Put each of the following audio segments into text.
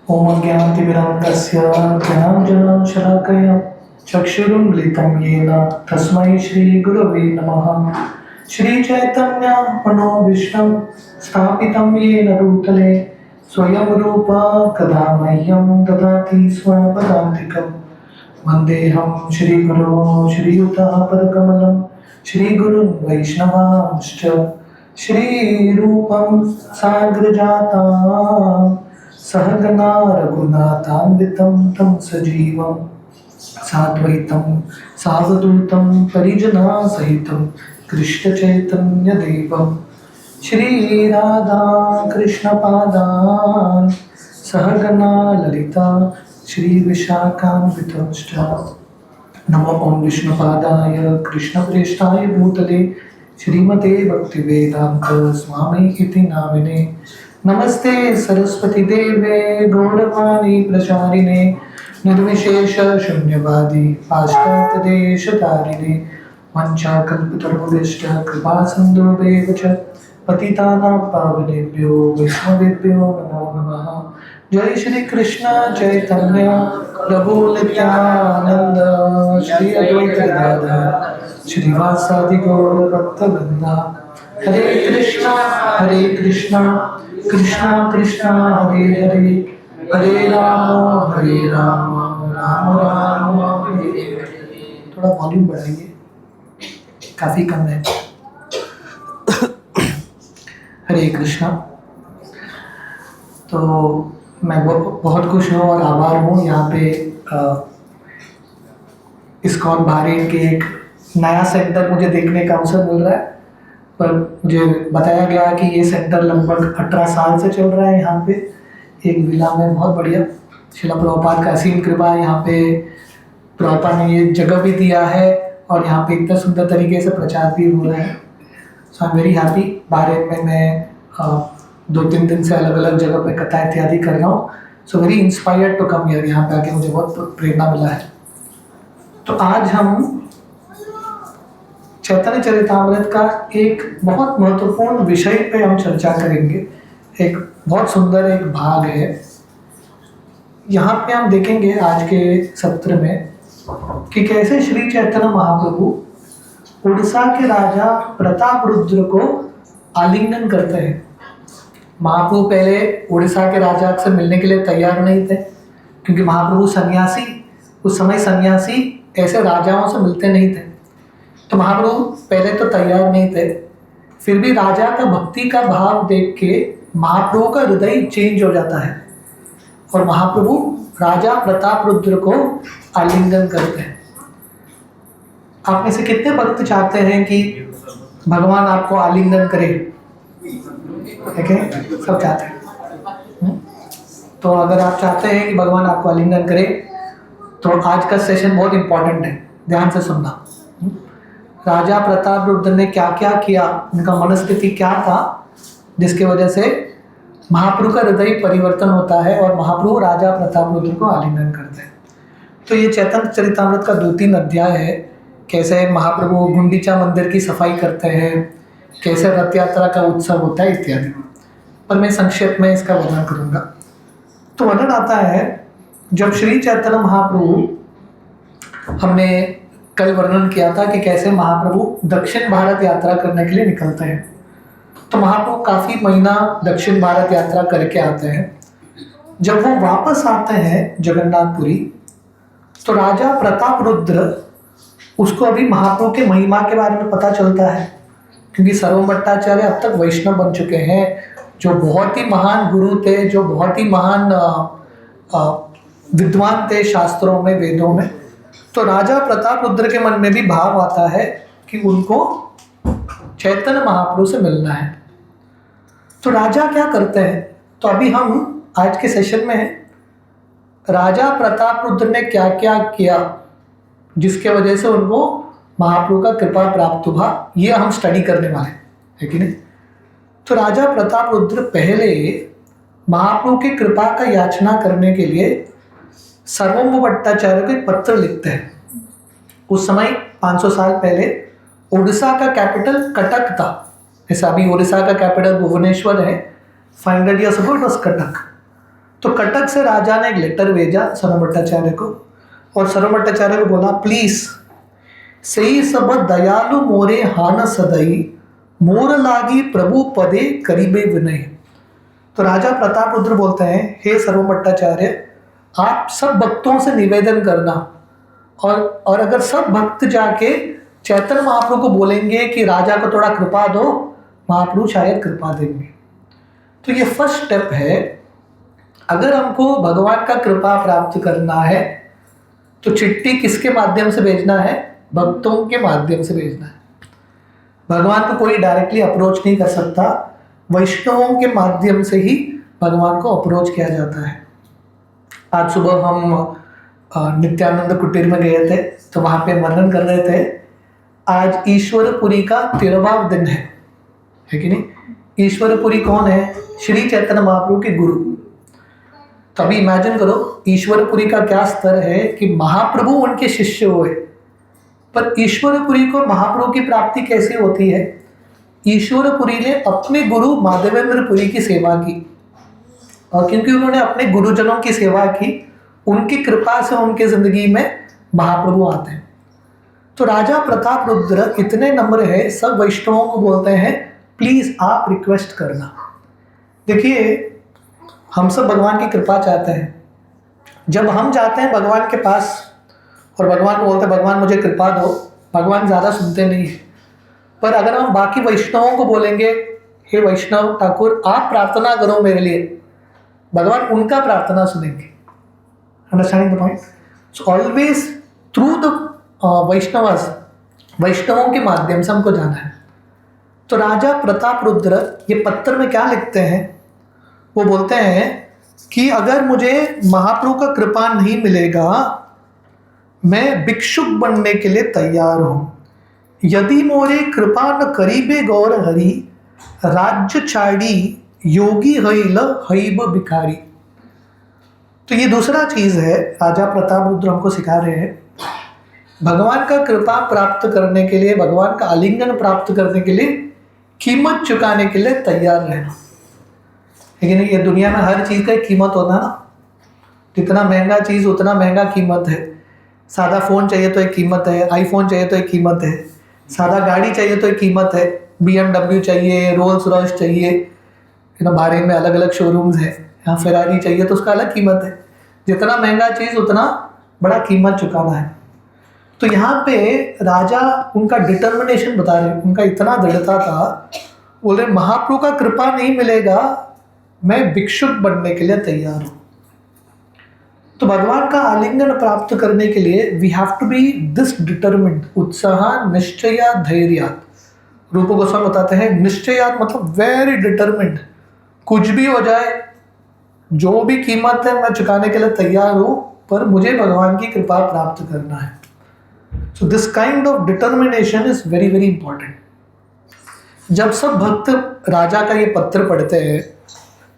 ओम अज्ञानतिमिरान्धस्य ज्ञानाञ्जनशलाकया चक्षुरुन्मिलितं येन तस्मै श्रीगुरवे नमः। श्रीचैतन्यमनोभीष्टं स्थापितं येन भूतले स्वयं रूपा कदा मह्यं ददाति स्वपदान्तिकं। वन्देऽहं श्रीगुरो श्रीयुतापदकमलं श्रीगुरुं वैष्णवांश्च श्रीरूपं साग्रजातां सहगना रघुनाथान्वितं तं सजीवं साद्वैतं सावधूतं परिजनसहितं कृष्णचैतन्यदेवं श्रीराधाकृष्णपादान् सहगना ललिता श्रीविशाखान्वितंश्च। नमो ओं विष्णुपादाय कृष्णप्रेष्ठाय भूतले श्रीमते भक्तिवेदांत स्वामी इति नामिने। नमस्ते सरस्वती देवे गौरवाणी प्रचारिणे निर्विशेष शून्यवादी पाश्चात्यदेशतारिणे वंशाकल्पतरुभ्यश्च कृपा सिन्धुभ्येव च पतितानां पावनेभ्यो वैष्णवेभ्यो नमो नमः। जय श्री कृष्ण चैतन्य प्रभु नित्यानंद श्री अद्वैत गदाधर श्रीवासादि गौर भक्तवृंद। हरे कृष्णा कृष्णा कृष्णा हरे हरे हरे राम राम राम हरे हरे। थोड़ा वॉल्यूम बढ़ाइए, काफी कम है। हरे कृष्णा। तो मैं बहुत खुश हूँ और आभार हूँ यहाँ पे इस्कॉन बहरीन के एक नया सेंटर मुझे देखने का अवसर मिल रहा है। पर मुझे बताया गया कि ये सेंटर लगभग 18 साल से चल रहा है यहाँ पे एक विला में। बहुत बढ़िया, शिला प्रभुपाद का असीम कृपा है। यहाँ पे प्रभुपाद ने ये जगह भी दिया है और यहाँ पे इतना सुंदर तरीके से प्रचार भी हो रहा है। So I am very happy. Bahrain में मैं 2-3 दिन से अलग अलग जगह पे कथा इत्यादि कर रहा हूँ। So very inspired to come here. यहाँ पे आके मुझे बहुत प्रेरणा मिला है। तो आज हम चैतन्य चरितामृत का एक बहुत महत्वपूर्ण विषय पे हम चर्चा करेंगे। एक बहुत सुंदर एक भाग है। यहाँ पे हम देखेंगे आज के सत्र में कि कैसे श्री चैतन्य महाप्रभु उड़ीसा के राजा प्रतापरुद्र को आलिंगन करते हैं। महाप्रभु पहले उड़ीसा के राजा से मिलने के लिए तैयार नहीं थे, क्योंकि महाप्रभु सन्यासी, उस समय सन्यासी ऐसे राजाओं से मिलते नहीं थे। तो महाप्रभु पहले तो तैयार नहीं थे, फिर भी राजा का भक्ति का भाव देख के महाप्रभु का हृदय चेंज हो जाता है और महाप्रभु राजा प्रतापरुद्र को आलिंगन करते हैं। आप में से कितने भक्त चाहते हैं कि भगवान आपको आलिंगन करे? ठीक है, सब चाहते हैं। तो अगर आप चाहते हैं कि भगवान आपको आलिंगन करे तो आज का सेशन बहुत इंपॉर्टेंट है, ध्यान से सुनना। राजा प्रतापरुद्र ने क्या क्या किया, उनका मनस्थिति क्या था, जिसके वजह से महाप्रभु का हृदय परिवर्तन होता है और महाप्रभु राजा प्रतापरुद्र को आलिंगन करते हैं। तो ये चैतन्य चरितामृत का 2-3 अध्याय है। कैसे महाप्रभु गुंडीचा मंदिर की सफाई करते हैं, कैसे रथ यात्रा का उत्सव होता है इत्यादि। पर मैं संक्षेप में इसका वर्णन करूँगा। तो वर्णन आता है, जब श्री चैतन्य महाप्रभु, हमने कल वर्णन किया था कि कैसे महाप्रभु दक्षिण भारत यात्रा करने के लिए निकलते हैं। तो महाप्रभु काफ़ी महीना दक्षिण भारत यात्रा करके आते हैं। जब वो वापस आते हैं जगन्नाथपुरी, तो राजा प्रतापरुद्र, उसको अभी महाप्रभु के महिमा के बारे में पता चलता है, क्योंकि सर्वम भट्टाचार्य अब तक वैष्णव बन चुके हैं, जो बहुत ही महान गुरु थे, जो बहुत ही महान विद्वान थे शास्त्रों में, वेदों में। तो राजा प्रतापरुद्र के मन में भी भाव आता है कि उनको चैतन्य महाप्रभु से मिलना है। तो राजा क्या करते हैं? तो अभी हम आज के सेशन में राजा प्रतापरुद्र ने क्या क्या किया जिसके वजह से उनको महाप्रभु का कृपा प्राप्त हुआ, ये हम स्टडी करने वाले है कि नहीं। तो राजा प्रतापरुद्र पहले महाप्रभु की कृपा का याचना करने के लिए सर्वम भट्टाचार्य को एक पत्र लिखते हैं। उस समय 500 साल पहले उड़ीसा का कैपिटल कटक था। जैसे अभी उड़ीसा का कैपिटल भुवनेश्वर है, 500 years ago it was Cuttack. तो कटक से राजा ने एक लेटर भेजा सरव भट्टाचार्य को, और सरव भट्टाचार्य को बोला, प्लीज सही सब दयालु मोरे हान सदई, मोर लागी प्रभु पदे करीबे विनय। तो राजा प्रताप रुद्र बोलते हैं, हे सर्व भट्टाचार्य, आप सब भक्तों से निवेदन करना, और अगर सब भक्त जाके चैतन्य महाप्रभु को बोलेंगे कि राजा को थोड़ा कृपा दो, महाप्रभु शायद कृपा देंगे। तो ये फर्स्ट स्टेप है। अगर हमको भगवान का कृपा प्राप्त करना है तो चिट्ठी किसके माध्यम से भेजना है? भक्तों के माध्यम से भेजना है। भगवान को कोई डायरेक्टली अप्रोच नहीं कर सकता, वैष्णवों के माध्यम से ही भगवान को अप्रोच किया जाता है। आज सुबह हम नित्यानंद कुटीर में गए थे, तो वहाँ पे वर्णन कर रहे थे, आज ईश्वरपुरी का 13वां दिन है कि नहीं? ईश्वरपुरी कौन है? श्री चैतन्य महाप्रभु के गुरु। तो अभी इमेजिन करो, ईश्वरपुरी का क्या स्तर है कि महाप्रभु उनके शिष्य हुए, पर ईश्वरपुरी को महाप्रभु की प्राप्ति कैसे होती है? ईश्वरपुरी ने अपने गुरु माधवेंद्रपुरी की सेवा की, और क्योंकि उन्होंने अपने गुरुजनों की सेवा की, उनकी कृपा से उनके जिंदगी में महाप्रभु आते हैं। तो राजा प्रताप रुद्र इतने नम्र है, सब वैष्णवों को बोलते हैं, प्लीज आप रिक्वेस्ट करना। देखिए, हम सब भगवान की कृपा चाहते हैं। जब हम जाते हैं भगवान के पास और भगवान को बोलते हैं, भगवान मुझे कृपा दो, भगवान ज़्यादा सुनते नहीं है। पर अगर हम बाकी वैष्णवों को बोलेंगे, हे वैष्णव ठाकुर आप प्रार्थना करो मेरे लिए, भगवान उनका प्रार्थना सुनेंगे। Understanding the point? So always through the वैष्णवों के माध्यम से हमको जाना है। तो राजा प्रताप रुद्र ये पत्र में क्या लिखते हैं? वो बोलते हैं कि अगर मुझे महाप्रभु का कृपा नहीं मिलेगा, मैं भिक्षुक बनने के लिए तैयार हूं। यदि मोरे कृपा न करीबे गौर हरि, राज्य छाड़ी योगी हईल हईब भिखारी। तो ये दूसरा चीज है, राजा प्रताप रुद्र हमको सिखा रहे हैं, भगवान का कृपा प्राप्त करने के लिए, भगवान का आलिंगन प्राप्त करने के लिए कीमत चुकाने के लिए तैयार रहना। लेकिन ये दुनिया में हर चीज़ का एक कीमत होता है ना, जितना महंगा चीज़ उतना महंगा कीमत है। सादा फ़ोन चाहिए तो एक कीमत है, आईफोन चाहिए तो एक कीमत है, सादा गाड़ी चाहिए तो एक कीमत है, BMW चाहिए, रोल्स रॉयस चाहिए, बाहर में अलग अलग शोरूम्स हैं, यहाँ फेरारी चाहिए तो उसका अलग कीमत है। जितना महंगा चीज़ उतना बड़ा कीमत चुकाना है। तो यहाँ पे राजा उनका डिटर्मिनेशन बता रहे, उनका इतना दृढ़ता था, बोले महाप्रभु का कृपा नहीं मिलेगा, मैं भिक्षुक बनने के लिए तैयार हूँ। तो भगवान का आलिंगन प्राप्त करने के लिए we have to be this determined, उत्साह निश्चया धैर्यात। रूप गोस्वामी बताते हैं, निश्चयात मतलब वेरी डिटर्मिन्ड, कुछ भी हो जाए, जो भी कीमत है मैं चुकाने के लिए तैयार हूँ, पर मुझे भगवान की कृपा प्राप्त करना है। So this kind of determination is very very important. जब सब भक्त राजा का ये पत्र पढ़ते हैं,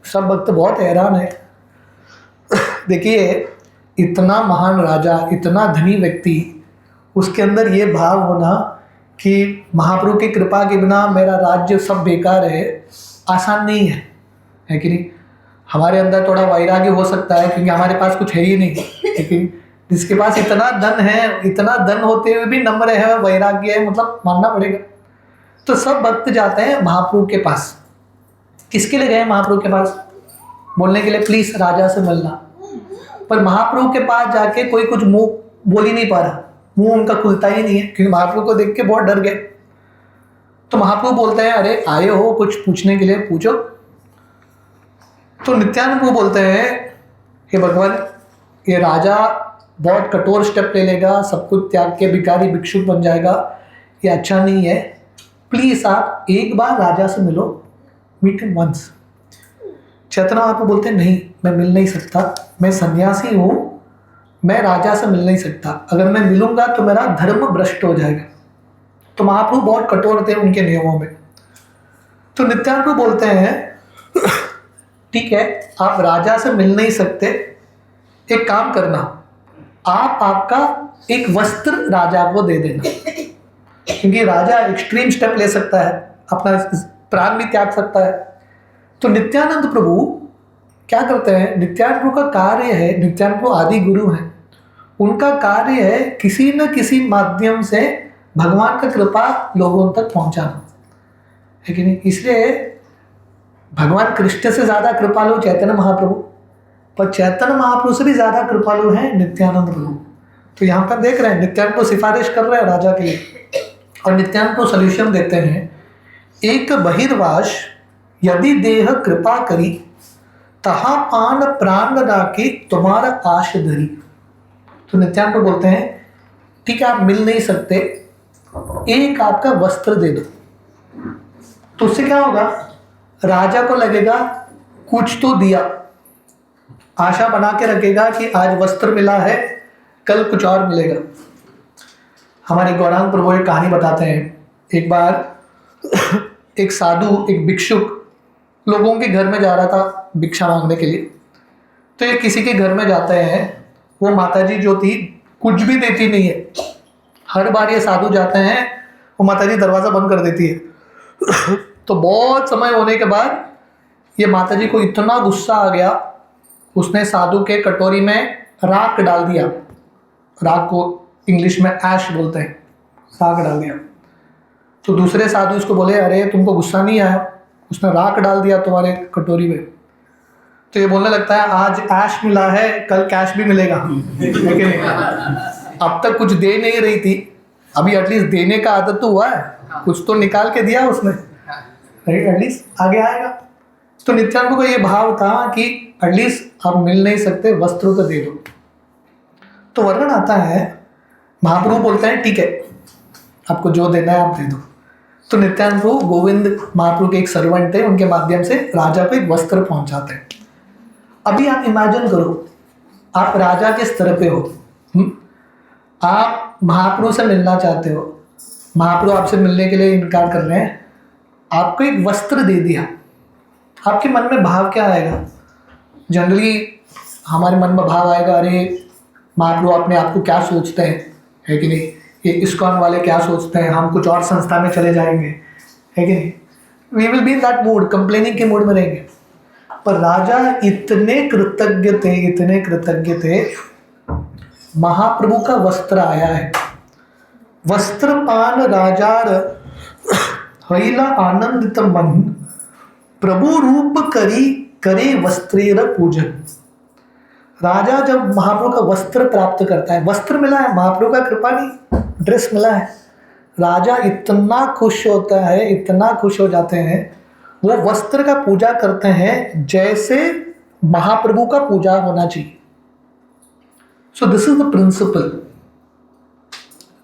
सब भक्त बहुत हैरान है। देखिए, इतना महान राजा, इतना धनी व्यक्ति, उसके अंदर ये भाव होना कि महाप्रभु की कृपा के बिना मेरा राज्य सब बेकार है, आसान नहीं है कि नहीं? हमारे अंदर थोड़ा वैराग्य हो सकता है क्योंकि हमारे पास कुछ है ही नहीं, लेकिन जिसके पास इतना धन है, इतना धन होते हुए भी नम्र है, वैराग्य है, मतलब मानना पड़ेगा। तो सब भक्त जाते हैं महाप्रभु के पास। किसके लिए गए महाप्रभु के पास? बोलने के लिए प्लीज राजा से मिलना। पर महाप्रभु के पास जाके कोई कुछ मुंह बोल ही नहीं पा रहा, मुंह उनका खुलता ही नहीं है, क्योंकि महाप्रभु को देख के बहुत डर गए। तो महाप्रभु बोलते हैं, अरे आए हो कुछ पूछने के लिए, पूछो। तो नित्यानंद प्रभु बोलते हैं, हे भगवान, ये राजा बहुत कठोर स्टेप ले लेगा, सब कुछ त्याग के भिखारी भिक्षुक बन जाएगा, ये अच्छा नहीं है। प्लीज आप एक बार राजा से मिलो, meet him once. Chaitanya Mahaprabhu बोलते हैं, नहीं, मैं मिल नहीं सकता, मैं सन्यासी हूँ, मैं राजा से मिल नहीं सकता, अगर मैं मिलूंगा तो मेरा धर्म भ्रष्ट हो जाएगा। तो महाप्रभु बहुत कठोर थे उनके नियमों में। तो नित्यानंद प्रभु बोलते हैं, ठीक है, आप राजा से मिल नहीं सकते, एक काम करना, आप आपका एक वस्त्र राजा को दे देना, क्योंकि राजा एक्सट्रीम स्टेप ले सकता है, अपना प्राण भी त्याग सकता है। तो नित्यानंद प्रभु क्या करते हैं, नित्यानंद प्रभु का कार्य है, नित्यानंद प्रभु आदि गुरु हैं, उनका कार्य है किसी न किसी माध्यम से भगवान का कृपा लोगों तक पहुंचाना, है कि नहीं। इसलिए भगवान कृष्ण से ज़्यादा कृपालु चैतन्य महाप्रभु, पर चैतन्य महाप्रभु से भी ज़्यादा कृपालु हैं नित्यानंद प्रभु। तो यहाँ पर देख रहे हैं नित्यानंद प्रभु सिफारिश कर रहे हैं राजा के लिए, और नित्यानंद प्रभु सोल्यूशन देते हैं, एक बहिर्वास यदि देह कृपा करी, तहा पान प्राण राखी तुम्हारा आश धरी। तो नित्यानंद प्रभु बोलते हैं ठीक है, आप मिल नहीं सकते, एक आपका वस्त्र दे दो। तो उससे क्या होगा, राजा को लगेगा कुछ तो दिया, आशा बना के रखेगा कि आज वस्त्र मिला है, कल कुछ और मिलेगा। हमारे गौरांग प्रभु एक कहानी बताते हैं, एक बार एक साधु, एक भिक्षुक लोगों के घर में जा रहा था भिक्षा मांगने के लिए। तो ये किसी के घर में जाते हैं, वो माताजी जो थी कुछ भी देती नहीं है, हर बार ये साधु जाते हैं वो माताजी दरवाज़ा बंद कर देती है। तो बहुत समय होने के बाद ये माताजी को इतना गुस्सा आ गया, उसने साधु के कटोरी में राख डाल दिया, राख को इंग्लिश में ऐश बोलते हैं, राख डाल दिया। तो दूसरे साधु उसको बोले, अरे तुमको गुस्सा नहीं आया, उसने राख डाल दिया तुम्हारे कटोरी में। तो ये बोलने लगता है आज ऐश मिला है, कल कैश भी मिलेगा। लेकिन अब तक कुछ दे नहीं रही थी, अभी एटलीस्ट देने का आदत तो हुआ है, कुछ तो निकाल के दिया उसने, एटलीस्ट आगे आएगा। तो नित्यानंद को ये भाव था कि एटलीस्ट आप मिल नहीं सकते, वस्त्र तो दे दो। तो वर्णन आता है, महाप्रभु बोलते हैं ठीक है, आपको जो देना है आप दे दो। तो नित्यानंद प्रभु गोविंद महाप्रभु के एक सर्वेंट थे, उनके माध्यम से राजा को एक वस्त्र पहुंचाते हैं। अभी आप इमेजिन करो, आप राजा के स्तर पे हो, आप महाप्रभु से मिलना चाहते हो, महाप्रभु आपसे मिलने के लिए इनकार कर रहे हैं, आपको एक वस्त्र दे दिया, आपके मन में भाव क्या आएगा? जनरली हमारे मन में भाव आएगा, अरे महाप्रभु अपने आप को क्या सोचते हैं, है कि नहीं, ये इस्कॉन वाले क्या सोचते हैं, हम कुछ और संस्था में चले जाएंगे, है कि नहीं। We will be in that mood, complaining के मूड में रहेंगे। पर राजा इतने कृतज्ञ थे, इतने कृतज्ञ थे, महाप्रभु का वस्त्र आया है, वस्त्र पान राजार हईला आनंदित मन, प्रभु रूप करी करे वस्त्रेर पूजन। राजा जब महाप्रभु का वस्त्र प्राप्त करता है, वस्त्र मिला है, महाप्रभु का कृपा नहीं, ड्रेस मिला है, राजा इतना खुश होता है, इतना खुश हो जाते हैं, वो वस्त्र का पूजा करते हैं जैसे महाप्रभु का पूजा होना चाहिए। So this is the principle.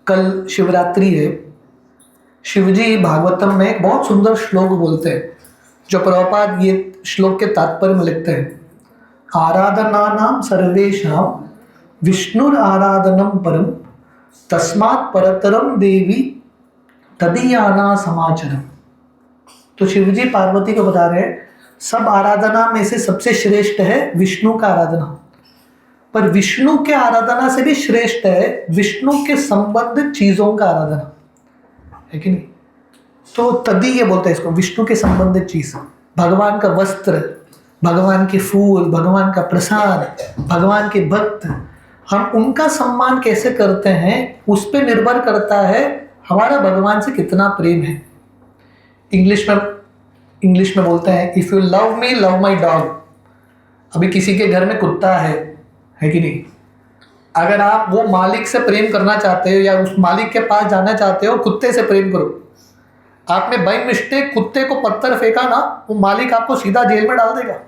कल शिवरात्रि है, शिवजी भागवतम में एक बहुत सुंदर श्लोक बोलते हैं, जो प्रभुपाद ये श्लोक के तात्पर्य में लिखते हैं, आराधनानां सर्वेषां विष्णुर आराधनम परम, तस्मात् परतरम देवी तदीयाना समाचरम। तो शिवजी पार्वती को बता रहे हैं, सब आराधना में से सबसे श्रेष्ठ है विष्णु का आराधना, पर विष्णु के आराधना से भी श्रेष्ठ है विष्णु के संबंधित चीजों का आराधना, है कि नहीं। तो तदीय बोलते हैं इसको, विष्णु के संबंधित चीज, भगवान का वस्त्र, भगवान के फूल, भगवान का प्रसाद, भगवान के भक्त, हम उनका सम्मान कैसे करते हैं उस पर निर्भर करता है हमारा भगवान से कितना प्रेम है। इंग्लिश में बोलते हैं, if you love me love my dog. अभी किसी के घर में कुत्ता है कि नहीं, अगर आप वो मालिक से प्रेम करना चाहते हो या उस मालिक के पास जाना चाहते हो, कुत्ते से प्रेम करो। आपने बाई मिस्टेक कुत्ते को पत्थर फेंका ना, वो मालिक आपको सीधा जेल में डाल देगा।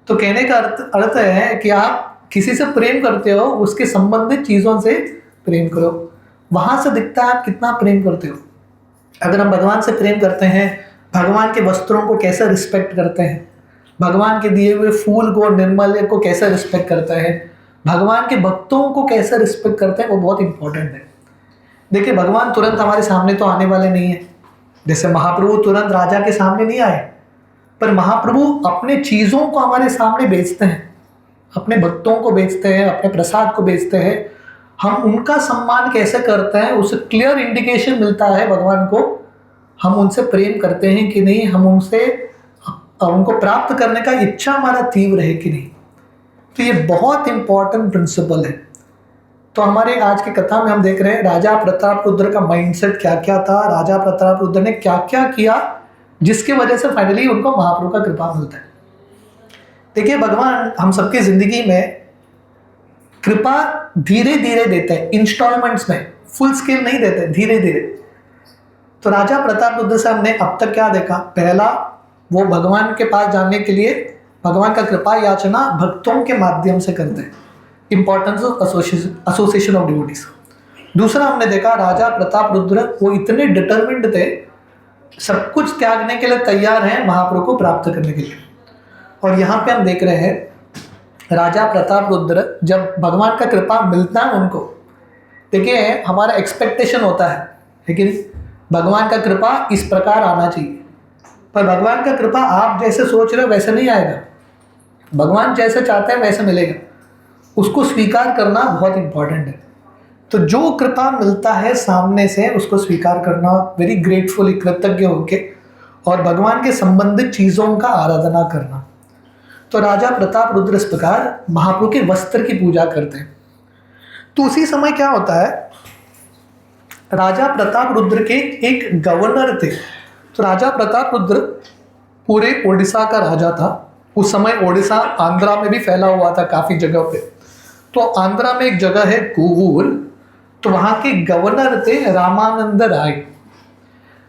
तो कहने का अर्थ है कि आप किसी से प्रेम करते हो, उसके संबंधित चीज़ों से प्रेम करो, वहाँ से दिखता है आप कितना प्रेम करते हो। अगर हम भगवान से प्रेम करते हैं, भगवान के वस्त्रों को कैसे रिस्पेक्ट करते हैं, भगवान के दिए हुए फूल को, निर्मल को कैसे रिस्पेक्ट करते हैं, भगवान के भक्तों को कैसे रिस्पेक्ट करते हैं, वो बहुत इंपॉर्टेंट है। देखिए, भगवान तुरंत हमारे सामने तो आने वाले नहीं है, जैसे महाप्रभु तुरंत राजा के सामने नहीं आए, पर महाप्रभु अपने चीज़ों को हमारे सामने बेचते हैं, अपने भक्तों को बेचते हैं, अपने प्रसाद को बेचते हैं। हम उनका सम्मान कैसे करते हैं, उससे क्लियर इंडिकेशन मिलता है भगवान को, हम उनसे प्रेम करते हैं कि नहीं, हम उनसे उनको प्राप्त करने का इच्छा हमारा तीव्र है कि नहीं। तो ये बहुत इंपॉर्टेंट प्रिंसिपल है। तो हमारे आज की कथा में हम देख रहे हैं राजा प्रतापरुद्र का माइंडसेट क्या क्या था, राजा प्रतापरुद्र ने क्या क्या किया जिसकी वजह से फाइनली उनको महाप्रभु का कृपा मिलता है। देखिए, भगवान हम सबकी जिंदगी में कृपा धीरे धीरे देते हैं, इंस्टॉलमेंट्स में, फुल स्केल नहीं देते, धीरे धीरे। तो राजा प्रतापरुद्र से हमने अब तक क्या देखा? पहला, वो भगवान के पास जाने के लिए भगवान का कृपा याचना भक्तों के माध्यम से करते हैं, importance of association of devotees. दूसरा हमने देखा राजा प्रतापरुद्र वो इतने डिटरमिन्ड थे, सब कुछ त्यागने के लिए तैयार हैं महाप्रभु को प्राप्त करने के लिए। और यहाँ पे हम देख रहे हैं राजा प्रतापरुद्र जब भगवान का कृपा मिलता है उनको, देखिए हमारा एक्सपेक्टेशन होता है लेकिन भगवान का कृपा इस प्रकार आना चाहिए, पर भगवान का कृपा आप जैसे सोच रहे हो वैसे नहीं आएगा। भगवान जैसे चाहते हैं वैसे मिलेगा, उसको स्वीकार करना बहुत इंपॉर्टेंट है। तो जो कृपा मिलता है सामने से उसको स्वीकार करना, वेरी ग्रेटफुली, कृतज्ञ होके, और भगवान के संबंधित चीज़ों का आराधना करना। तो राजा प्रतापरुद्र इस प्रकार महाप्रभु के वस्त्र की पूजा करते हैं। तो उसी समय क्या होता है, राजा प्रतापरुद्र के एक गवर्नर थे। तो राजा प्रतापरुद्र पूरे ओडिशा का राजा था। उस समय ओडिशा आंध्रा में भी फैला हुआ था काफ़ी जगह पे। तो आंध्रा में एक जगह है कोवूर, तो वहाँ के गवर्नर थे रामानंद राय।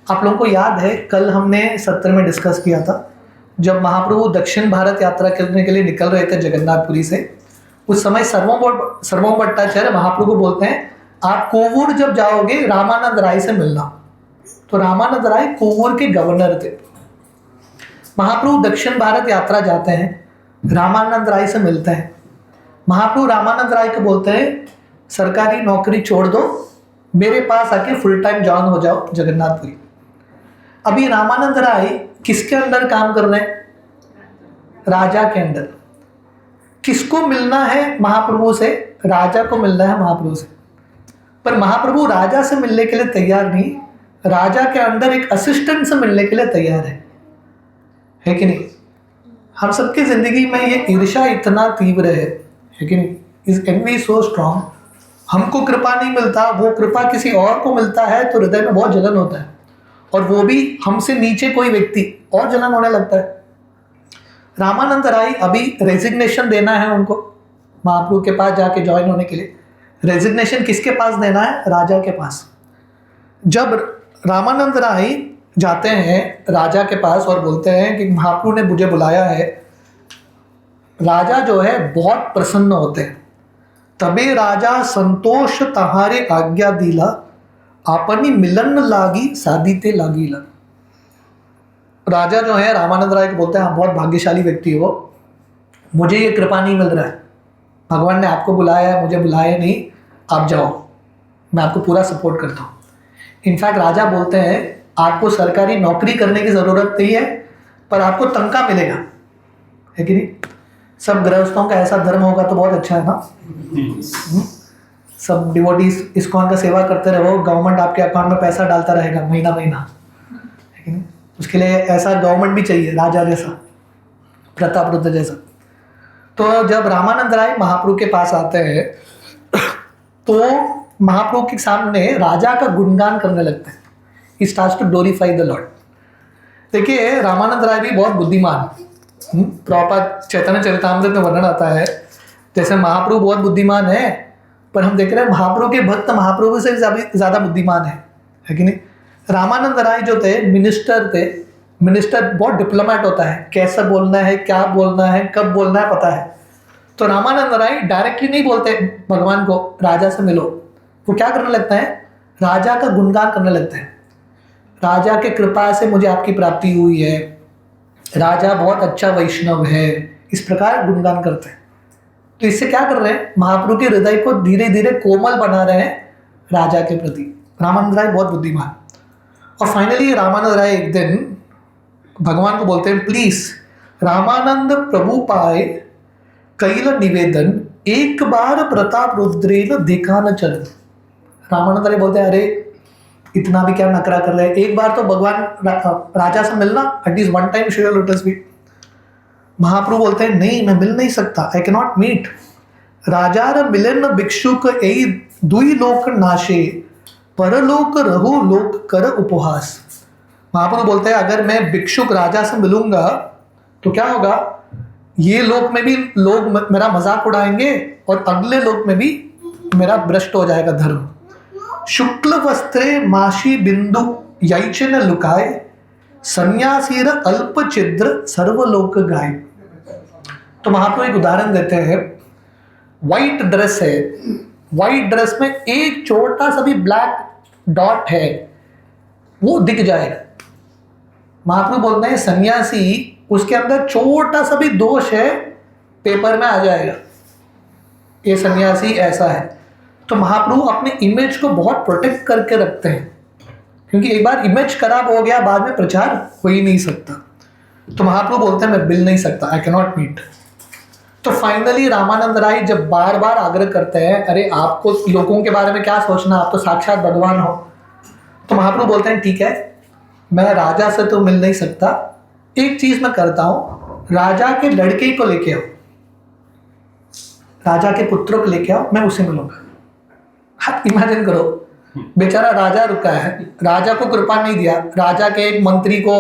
आप लोगों को याद है कल हमने सत्र में डिस्कस किया था, जब महाप्रभु दक्षिण भारत यात्रा करने के लिए निकल रहे थे जगन्नाथपुरी से, उस समय सर्वम भट्टाचार्य महाप्रभु को बोलते हैं आप कोवूर जब जाओगे रामानंद राय से मिलना। तो रामानंद राय कोवूर के गवर्नर थे। महाप्रभु दक्षिण भारत यात्रा जाते हैं, रामानंद राय से मिलते हैं। महाप्रभु रामानंद राय को बोलते हैं सरकारी नौकरी छोड़ दो, मेरे पास आके फुल टाइम जॉइन हो जाओ जगन्नाथपुरी। अभी रामानंद राय किसके अंदर काम कर रहे हैं? राजा के अंदर। किसको मिलना है महाप्रभु से? राजा को मिलना है महाप्रभु से। पर महाप्रभु राजा से मिलने के लिए तैयार नहीं, राजा के अंदर एक असिस्टेंट से मिलने के लिए तैयार है कि नहीं? हम सबकी जिंदगी में ये ईर्ष्या इतना तीव्र है कि नहीं? Is envy so strong. हमको कृपा नहीं मिलता, वो कृपा किसी और को मिलता है तो हृदय में बहुत जलन होता है, और वो भी हमसे नीचे कोई व्यक्ति, और जलन होने लगता है। रामानंद राय अभी रेजिग्नेशन देना है उनको महाप्रभु के पास जाके ज्वाइन होने के लिए। रेजिग्नेशन किसके पास देना है? राजा के पास। जब रामानंद राय जाते हैं राजा के पास और बोलते हैं कि महाप्रभु ने मुझे बुलाया है, राजा जो है बहुत प्रसन्न होते हैं। तबे राजा संतोष तहारे आज्ञा दिला, आपनी मिलन लागी सादीते लागी ला। राजा जो है रामानंद राय को बोलते हैं आप बहुत भाग्यशाली व्यक्ति हो, मुझे ये कृपा नहीं मिल रहा है, भगवान ने आपको बुलाया है, मुझे बुलाया नहीं, आप जाओ, मैं आपको पूरा सपोर्ट करता हूँ। इनफैक्ट राजा बोलते हैं आपको सरकारी नौकरी करने की ज़रूरत नहीं है, पर आपको तनख्वाह मिलेगा, है कि नहीं? सब गृहस्थों का ऐसा धर्म होगा तो बहुत अच्छा है ना। सब डिवोटीज इस्कॉन का सेवा करते रहो, गवर्नमेंट आपके अकाउंट में पैसा डालता रहेगा महीना महीना, है कि नहीं? उसके लिए ऐसा गवर्नमेंट भी चाहिए, राजा जैसा, प्रतापरुद्र जैसा। तो जब रामानंद राय महाप्रभु के पास आते हैं तो महाप्रभु के सामने राजा का गुणगान करने लगते हैं। He starts to glorify the lord. देखिए रामानंद राय भी बहुत बुद्धिमान, प्रभुपाद चैतन्य चरितामृत में वर्णन आता है जैसे महाप्रभु बहुत बुद्धिमान है, पर हम देख रहे हैं महाप्रभु के भक्त महाप्रभु से ज़्यादा बुद्धिमान है कि नहीं? रामानंद राय जो थे मिनिस्टर थे। मिनिस्टर बहुत डिप्लोमेट होता है, कैसे बोलना है, क्या बोलना है, कब बोलना है पता है। तो रामानंद राय डायरेक्टली नहीं बोलते भगवान को राजा से मिलो, वो क्या करने लगता है? राजा का गुणगान करने लगते हैं। राजा के कृपा से मुझे आपकी प्राप्ति हुई है, राजा बहुत अच्छा वैष्णव है, इस प्रकार गुणगान करते हैं। तो इससे क्या कर रहे हैं? महाप्रभु के हृदय को धीरे धीरे कोमल बना रहे हैं राजा के प्रति। रामानंद राय बहुत बुद्धिमान। और फाइनली रामानंद राय एक दिन भगवान को बोलते हैं प्लीज रामानंद प्रभु पाए कैल निवेदन, एक बार प्रताप रुद्रेन देखा न चरण। रामानंद राय बोलते हैं अरे इतना भी क्या नखरा कर रहे हैं, एक बार तो भगवान राजा से मिलना, at least one time share lotus भी। महाप्रभु बोलते हैं नहीं, मैं मिल नहीं सकता, आई कैन नॉट मीट। राजार मिलन भिक्षुक एई दुई लोक नाशे, परलोक रहो लोक कर उपहास। महाप्रभु बोलते हैं अगर मैं भिक्षुक राजा से मिलूंगा तो क्या होगा, ये लोक में भी लोग मेरा मजाक उड़ाएंगे और अगले लोक में भी मेरा भ्रष्ट हो जाएगा धर्म। शुक्ल वस्त्रे माशी बिंदु यैचन लुकाए, सन्यासीर अल्प छिद्र सर्वलोक गाय। तो महाप्रभु एक उदाहरण देते हैं, व्हाइट ड्रेस है, व्हाइट ड्रेस में एक छोटा सा भी ब्लैक डॉट है वो दिख जाएगा। महाप्रभु बोलते हैं सन्यासी, उसके अंदर छोटा सा भी दोष है पेपर में आ जाएगा, ये सन्यासी ऐसा है। तो महाप्रभु अपने इमेज को बहुत प्रोटेक्ट करके रखते हैं, क्योंकि एक बार इमेज खराब हो गया बाद में प्रचार हो ही नहीं सकता। तो महाप्रभु बोलते हैं मैं मिल नहीं सकता, आई कैन नॉट मीट। तो फाइनली रामानंद राय जब बार बार आग्रह करते हैं, अरे आपको लोगों के बारे में क्या सोचना, आप तो साक्षात भगवान हो। तो महाप्रभु बोलते हैं ठीक है, मैं राजा से तो मिल नहीं सकता, एक चीज मैं करता हूं, राजा के लड़के को लेके आओ, राजा के पुत्र को लेके आओ, मैं उसे मिलूंगा। आप इमेजिन करो, बेचारा राजा रुका है, राजा को कृपा नहीं दिया, राजा के एक मंत्री को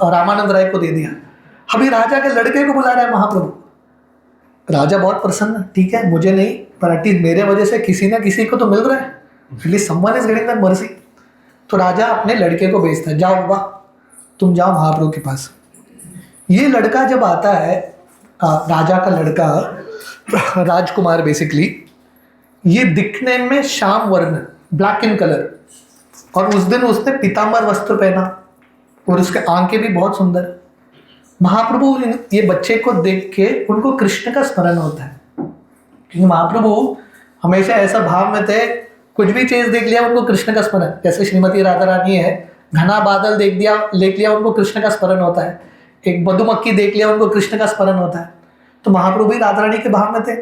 रामानंद राय को दे दिया, अभी राजा के लड़के को बुला रहा है महाप्रभु। राजा बहुत प्रसन्न, ठीक है मुझे नहीं, पर एटलीस्ट मेरे वजह से किसी ना किसी को तो मिल रहा है, at least someone is getting that mercy. तो राजा अपने लड़के को भेजता है, जाओ बाबा तुम जाओ महाप्रभु के पास। ये लड़का जब आता है, राजा का लड़का, राजकुमार बेसिकली, ये दिखने में श्याम वर्ण, ब्लैक इन कलर, और उस दिन उसने पीतांबर वस्त्र पहना और उसके आंखें भी बहुत सुंदर। महाप्रभु ये बच्चे को देख के उनको कृष्ण का स्मरण होता है, क्योंकि महाप्रभु हमेशा ऐसा भाव में थे, कुछ भी चीज देख लिया उनको कृष्ण का स्मरण। जैसे श्रीमती राधा रानी है, घना बादल देख लिया उनको कृष्ण का स्मरण होता है, एक मधुमक्खी देख लिया उनको कृष्ण का स्मरण होता है। तो महाप्रभु भी राधा रानी के भाव में थे,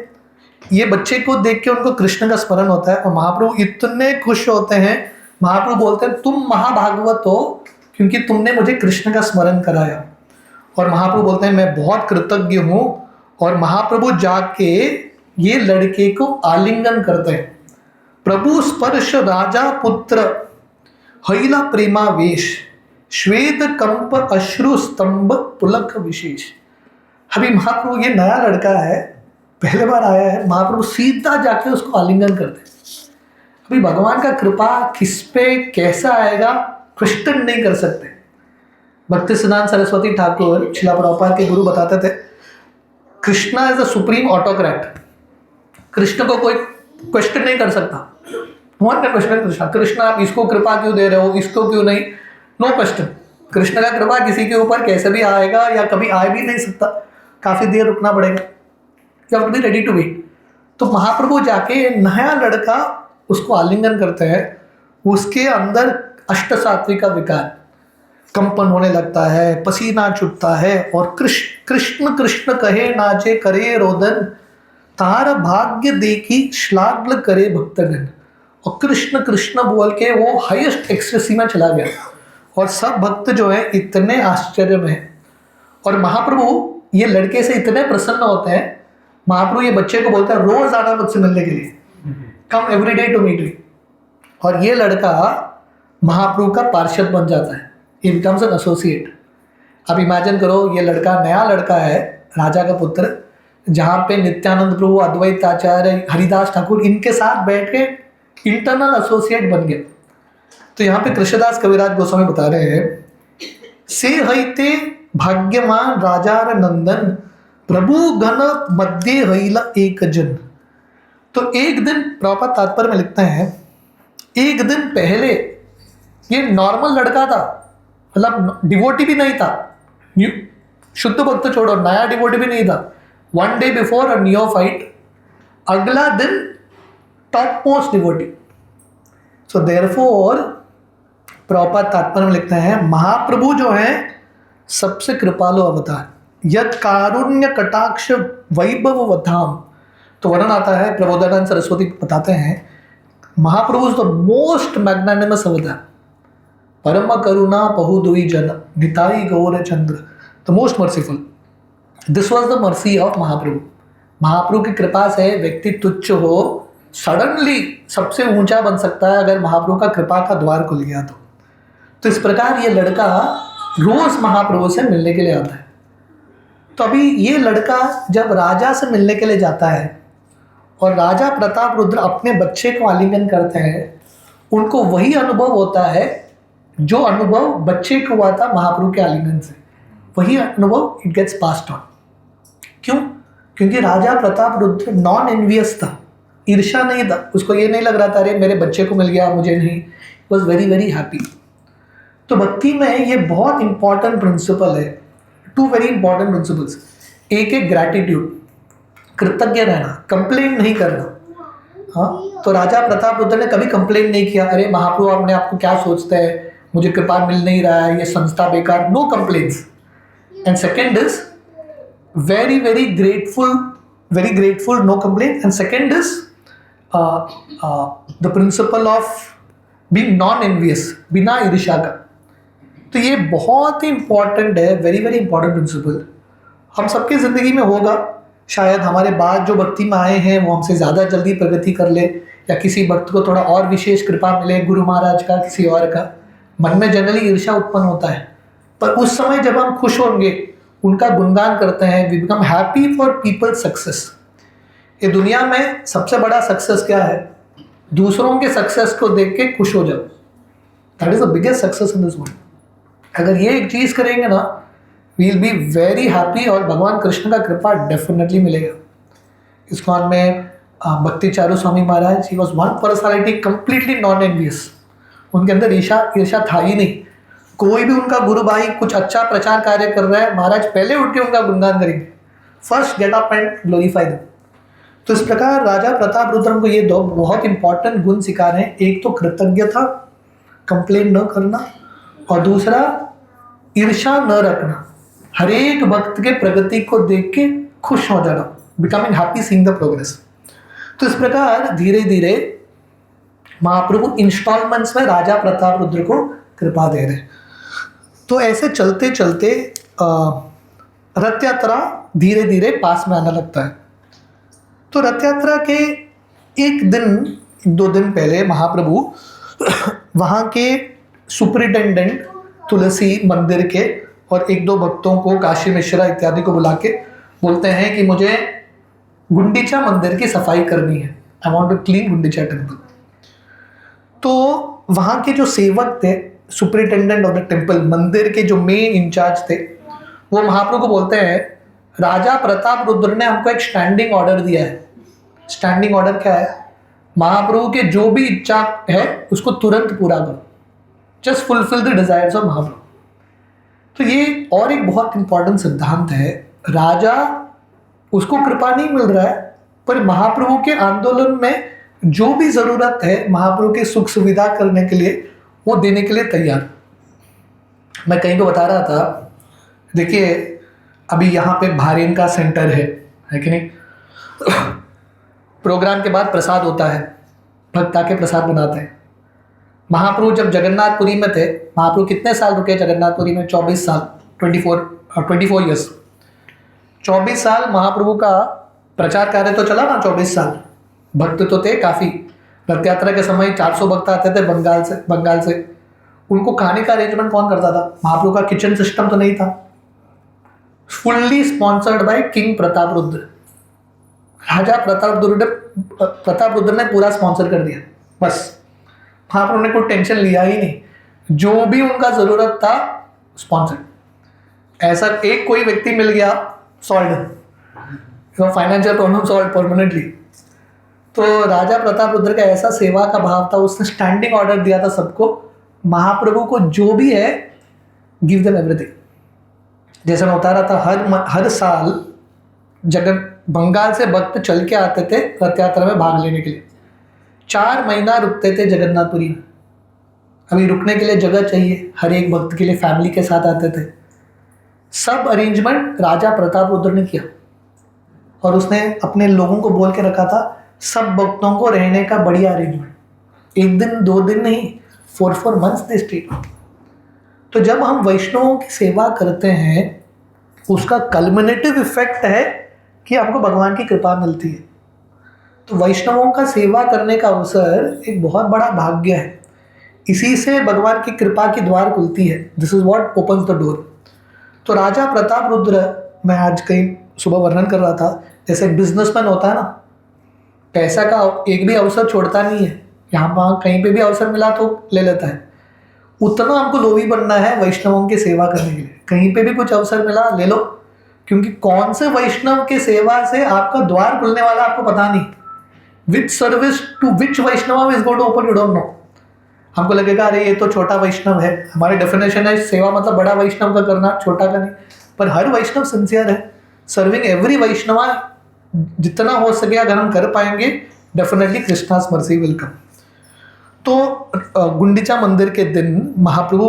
ये बच्चे को देख के उनको कृष्ण का स्मरण होता है और महाप्रभु इतने खुश होते हैं। महाप्रभु बोलते हैं तुम महाभागवत हो क्योंकि तुमने मुझे कृष्ण का स्मरण कराया। और महाप्रभु बोलते हैं मैं बहुत कृतज्ञ हूँ। और महाप्रभु जाके ये लड़के को आलिंगन करते हैं, प्रभु स्पर्श राजा पुत्र हैला प्रेमा वेश, श्वेत कंप अश्रु स्तंभ पुलक विशेष। अभी महाप्रभु, ये नया लड़का है, पहले बार आया है, महाप्रभु सीधा जाके उसको आलिंगन करते हैं। अभी भगवान का कृपा किस पे कैसा आएगा क्वेश्चन नहीं कर सकते। भक्ति सिद्धांत सरस्वती ठाकुर श्रील प्रभुपाद के गुरु बताते थे, Krishna is the supreme autocrat. Krishna को कोई क्वेश्चन नहीं कर सकता, वन का क्वेश्चन कृष्ण आप इसको कृपा क्यों दे रहे हो, इसको क्यों नहीं, नो क्वेश्चन। कृष्ण का कृपा किसी के ऊपर कैसे भी आएगा या कभी आ भी नहीं सकता, काफी देर रुकना पड़ेगा, you have to be ready to wait. तो महाप्रभु जाके नया लड़का उसको आलिंगन करते हैं, उसके अंदर अष्ट सात्विक का विकार, कंपन होने लगता है, पसीना छूटता है और कृष्ण कृष्ण कहे नाचे करे रोदन, तार भाग्य देखी श्लाघ्ल करे भक्तगण। और कृष्ण कृष्ण बोल के वो हाईएस्ट एक्सटेसी में चला गया और सब भक्त जो है इतने आश्चर्य में है। और महाप्रभु ये लड़के से इतने प्रसन्न होते हैं, महाप्रभु ये बच्चे को बोलते हैं रोज आना मुझसे मिलने के लिए, come every day to meet me. और ये लड़का महाप्रभु का पार्षद बन जाता है, ही बिकम्स एन एसोसिएट। अब इमेजिन करो, ये लड़का नया लड़का है, राजा का पुत्र, जहाँ पे नित्यानंद प्रभु, अद्वैत आचार्य, हरिदास ठाकुर इनके साथ बैठ के इंटरनल एसोसिएट बन गए। तो यहाँ पे कृष्णदास कविराज गोस्वामी बता रहे हैं, से हईते भाग्यमान राजार नंदन, प्रभु गण मध्य हईला एक जन। तो एक दिन प्रभुपाद तात्पर्य में लिखते हैं, एक दिन पहले ये नॉर्मल लड़का था, मतलब डिवोटी भी नहीं था, शुद्ध भक्त छोड़ो, नया डिवोटी भी नहीं था। One day before a neophyte, अगला दिन top most devotee. So therefore Prabhupada तात्पर्य में लिखते हैं, महाप्रभु जो है सबसे कृपालु अवतार, यद कारुण्य कटाक्ष वैभव वधाम। तो वर्णन आता है, प्रबोधानंद सरस्वती बताते हैं, Mahaprabhu is the most magnanimous avatar, परम करुणा पहु दुई जन, Nitai Gaur Chandra, the most merciful. This was the mercy of Mahaprabhu. Mahaprabhu की कृपा से व्यक्ति तुच्छ हो सडनली सबसे ऊंचा बन सकता है अगर महाप्रभु का कृपा का द्वार खुल गया तो इस प्रकार ये लड़का रोज महाप्रभु से मिलने के लिए आता है। तो अभी ये लड़का जब राजा से मिलने के लिए जाता है और राजा प्रताप रुद्र अपने बच्चे को आलिंगन करते हैं, उनको वही अनुभव होता है जो अनुभव बच्चे को हुआ था महाप्रभु के आलिंगन से। वही अनुभव इट गेट्स पास्ड ऑन। क्यों? क्योंकि राजा प्रताप रुद्र नॉन एनवियस था, ईर्ष्या नहीं था। उसको ये नहीं लग रहा था अरे मेरे बच्चे को मिल गया मुझे नहीं, वॉज वेरी वेरी हैप्पी। तो भक्ति में ये बहुत इंपॉर्टेंट प्रिंसिपल है, टू वेरी इंपॉर्टेंट प्रिंसिपल्स। एक है ग्रैटिट्यूड, कृतज्ञ रहना, कंप्लेन नहीं करना। हाँ, तो राजा प्रताप रुद्र ने कभी कंप्लेन नहीं किया अरे महाप्रभु अपने आपको क्या सोचते हैं, मुझे कृपा मिल नहीं रहा है, ये संस्था बेकार, no complaints. And second is very very grateful, no complaint. And second is the principle of being non envious, बिना ईर्ष्या का। तो ये बहुत ही इंपॉर्टेंट है, वेरी वेरी इंपॉर्टेंट प्रिंसिपल। हम सबके ज़िंदगी में होगा, शायद हमारे बाद जो भक्ति में आए हैं वो हमसे ज़्यादा जल्दी प्रगति कर ले, या किसी भक्त को थोड़ा और विशेष कृपा मिले, गुरु महाराज का, किसी और का। मन में जनरली ईर्ष्या उत्पन्न होता है, पर उस समय जब हम खुश होंगे, उनका गुणगान करते हैं, we become happy for people success. ये दुनिया में सबसे बड़ा सक्सेस क्या है? दूसरों के सक्सेस को देख के खुश हो जाओ। That is the biggest success in this world. अगर ये एक चीज़ करेंगे ना, we will be very happy और भगवान कृष्ण का कृपा डेफिनेटली मिलेगा। इस्कॉन में Bhakti Charu Swami Maharaj, he was one personality completely non envious. उनके अंदर ईर्ष्या था ही नहीं। कोई भी उनका गुरु भाई कुछ अच्छा प्रचार कार्य कर रहा है, महाराज पहले उठ के उनका गुणगान करेंगे, first get up and glorify them. तो इस प्रकार राजा प्रताप रुद्र को ये दो बहुत इंपॉर्टेंट गुण सिखा रहे हैं। एक तो कृतज्ञता, कंप्लेन न करना, और दूसरा ईर्ष्या न रखना, हर एक भक्त के प्रगति को देख के खुश हो जाना, becoming happy seeing the progress. तो इस प्रकार धीरे धीरे महाप्रभु इंस्टॉलमेंट्स में राजा प्रताप रुद्र को कृपा दे रहे। तो ऐसे चलते चलते रथ यात्रा धीरे धीरे पास में आने लगता है। तो रथ यात्रा के एक दिन 2 दिन पहले महाप्रभु वहाँ के सुपरिटेंडेंट तुलसी मंदिर के और 1-2 भक्तों को, काशी मिश्रा इत्यादि को बुला के बोलते हैं कि मुझे गुंडीचा मंदिर की सफाई करनी है, I want to clean Gundicha temple. तो वहाँ के जो सेवक थे, सुपरिटेंडेंट ऑफ द टेम्पल, मंदिर के जो मेन इंचार्ज थे, वो महाप्रभु को बोलते हैं राजा प्रताप रुद्र ने हमको एक स्टैंडिंग ऑर्डर दिया है। स्टैंडिंग ऑर्डर क्या है? महाप्रभु के जो भी इच्छा है उसको तुरंत पूरा करो, just fulfil the desires of Mahaprabhu. तो ये और एक बहुत इंपॉर्टेंट सिद्धांत है। राजा, उसको कृपा नहीं मिल रहा है, पर महाप्रभु के आंदोलन में जो भी ज़रूरत है महाप्रभु की सुख सुविधा करने के लिए, वो देने के लिए तैयार। मैं कहीं पे बता रहा था, देखिए अभी यहाँ पे भारेन का सेंटर है कि नहीं? प्रोग्राम के बाद प्रसाद होता है, भक्त आके प्रसाद बनाते हैं। महाप्रभु जब जगन्नाथपुरी में थे, महाप्रभु कितने साल रुके जगन्नाथपुरी में? 24 साल, 24 ईयर्स। 24 साल महाप्रभु का प्रचार कार्य तो चला ना, 24 साल। भक्त तो थे काफ़ी। रथ यात्रा के समय 400 भक्त आते थे बंगाल से। उनको खाने का अरेंजमेंट कौन करता था? महाप्रभु का किचन सिस्टम तो नहीं था। Fully sponsored by king Pratap Rudra. राजा प्रताप रुद्र ने पूरा स्पॉन्सर कर दिया। बस महाप्रभु ने कोई टेंशन लिया ही नहीं, जो भी उनका ज़रूरत था स्पॉन्सर। ऐसा एक कोई व्यक्ति मिल गया solve, financial problem solve permanently. तो राजा प्रताप रुद्र का ऐसा सेवा का भाव था, उसने स्टैंडिंग ऑर्डर दिया था सबको, महाप्रभु को जो भी है गिव देम एवरीथिंग। जैसे मैं बता रहा था, हर साल बंगाल से भक्त चल के आते थे रथ यात्रा में भाग लेने के लिए। 4 महीना रुकते थे जगन्नाथपुरी में। अभी रुकने के लिए जगह चाहिए, हर एक भक्त के लिए फैमिली के साथ आते थे। सब अरेंजमेंट राजा प्रताप रुद्र ने किया, और उसने अपने लोगों को बोल के रखा था सब भक्तों को रहने का बढ़िया अरेंजमेंट। 1 दिन 2 दिन नहीं, 4 मंथ्स दे स्टे। तो जब हम वैष्णवों की सेवा करते हैं उसका कल्मिनेटिव इफेक्ट है कि आपको भगवान की कृपा मिलती है। तो वैष्णवों का सेवा करने का अवसर एक बहुत बड़ा भाग्य है। इसी से भगवान की कृपा की द्वार खुलती है। This is what opens the door. तो राजा प्रताप रुद्र, मैं आज कहीं सुबह वर्णन कर रहा था, जैसे एक बिजनेसमैन होता है ना, पैसा का एक भी अवसर छोड़ता नहीं है, यहाँ वहाँ कहीं पे भी अवसर मिला तो ले लेता है। उतना हमको लोभी बनना है वैष्णवों की सेवा करने के लिए। कहीं पे भी कुछ अवसर मिला ले लो, क्योंकि कौन से वैष्णव के सेवा से आपका द्वार खुलने वाला आपको पता नहीं। Which service to which Vaishnava is going to open, you don't know. हमको लगेगा अरे ये तो छोटा वैष्णव है, हमारी डेफिनेशन है सेवा मतलब बड़ा वैष्णव का करना, छोटा का नहीं। पर हर वैष्णव सिंसियर है, सर्विंग एवरी वैष्णवा जितना हो सके अगर हम कर पाएंगे, definitely Krishna's mercy will come. तो गुंडीचा मंदिर के दिन महाप्रभु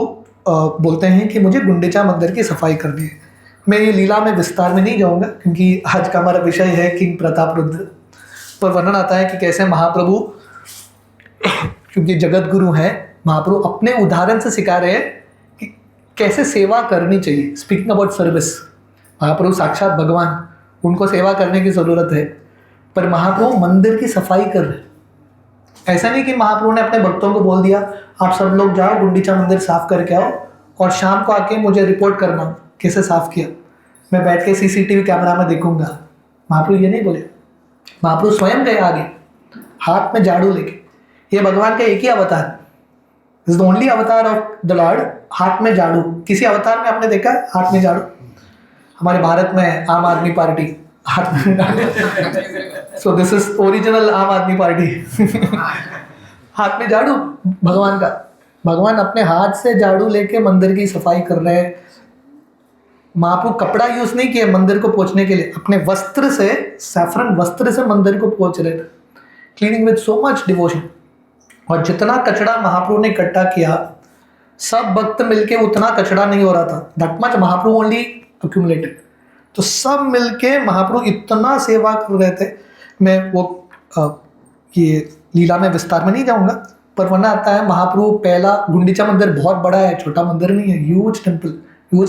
बोलते हैं कि मुझे गुंडीचा मंदिर की सफाई करनी है। मैं ये लीला में विस्तार में नहीं जाऊंगा क्योंकि आज का हमारा विषय है किंग प्रताप रुद्र। पर वर्णन आता है कि कैसे महाप्रभु, क्योंकि जगत गुरु हैं, महाप्रभु अपने उदाहरण से सिखा रहे हैं कि कैसे सेवा करनी चाहिए। स्पीकिंग अबाउट सर्विस, महाप्रभु साक्षात भगवान, उनको सेवा करने की ज़रूरत है, पर महाप्रभु मंदिर की सफाई कर रहे हैं। ऐसा नहीं कि महाप्रभु ने अपने भक्तों को बोल दिया आप सब लोग जाओ गुंडीचा मंदिर साफ करके आओ और शाम को आके मुझे रिपोर्ट करना कैसे साफ किया, मैं बैठ के सीसीटीवी कैमरा में देखूंगा। महाप्रभु ये नहीं बोले। महाप्रभु स्वयं गए आगे हाथ में झाड़ू लेके। ये भगवान का एक ही अवतार, इज द ओनली अवतार ऑफ द लॉर्ड, हाथ में झाड़ू। किसी अवतार में आपने देखा हाथ में झाड़ू? हमारे भारत में आम आदमी पार्टी हाथ में झाड़ू। सो दिस इज ओरिजिनल आम आदमी पार्टी। हाथ में झाड़ू भगवान का। भगवान अपने हाथ से झाड़ू लेके मंदिर की सफाई कर रहे हैं। महाप्रभु कपड़ा यूज नहीं किया मंदिर को पोंछने के लिए, अपने वस्त्र से, सैफरन वस्त्र से मंदिर को पोंछ रहे थे, cleaning with so much devotion. और जितना कचड़ा महाप्रभु ने इकट्ठा किया, सब भक्त मिलके उतना कचड़ा नहीं हो रहा था। That much Mahaprabhu only accumulated. तो सब मिलके महाप्रभु इतना सेवा कर रहे थे। मैं वो ये लीला में विस्तार में नहीं जाऊंगा, पर वरना आता है महाप्रभु पहला गुंडीचा मंदिर बहुत बड़ा है, छोटा मंदिर नहीं है, ह्यूज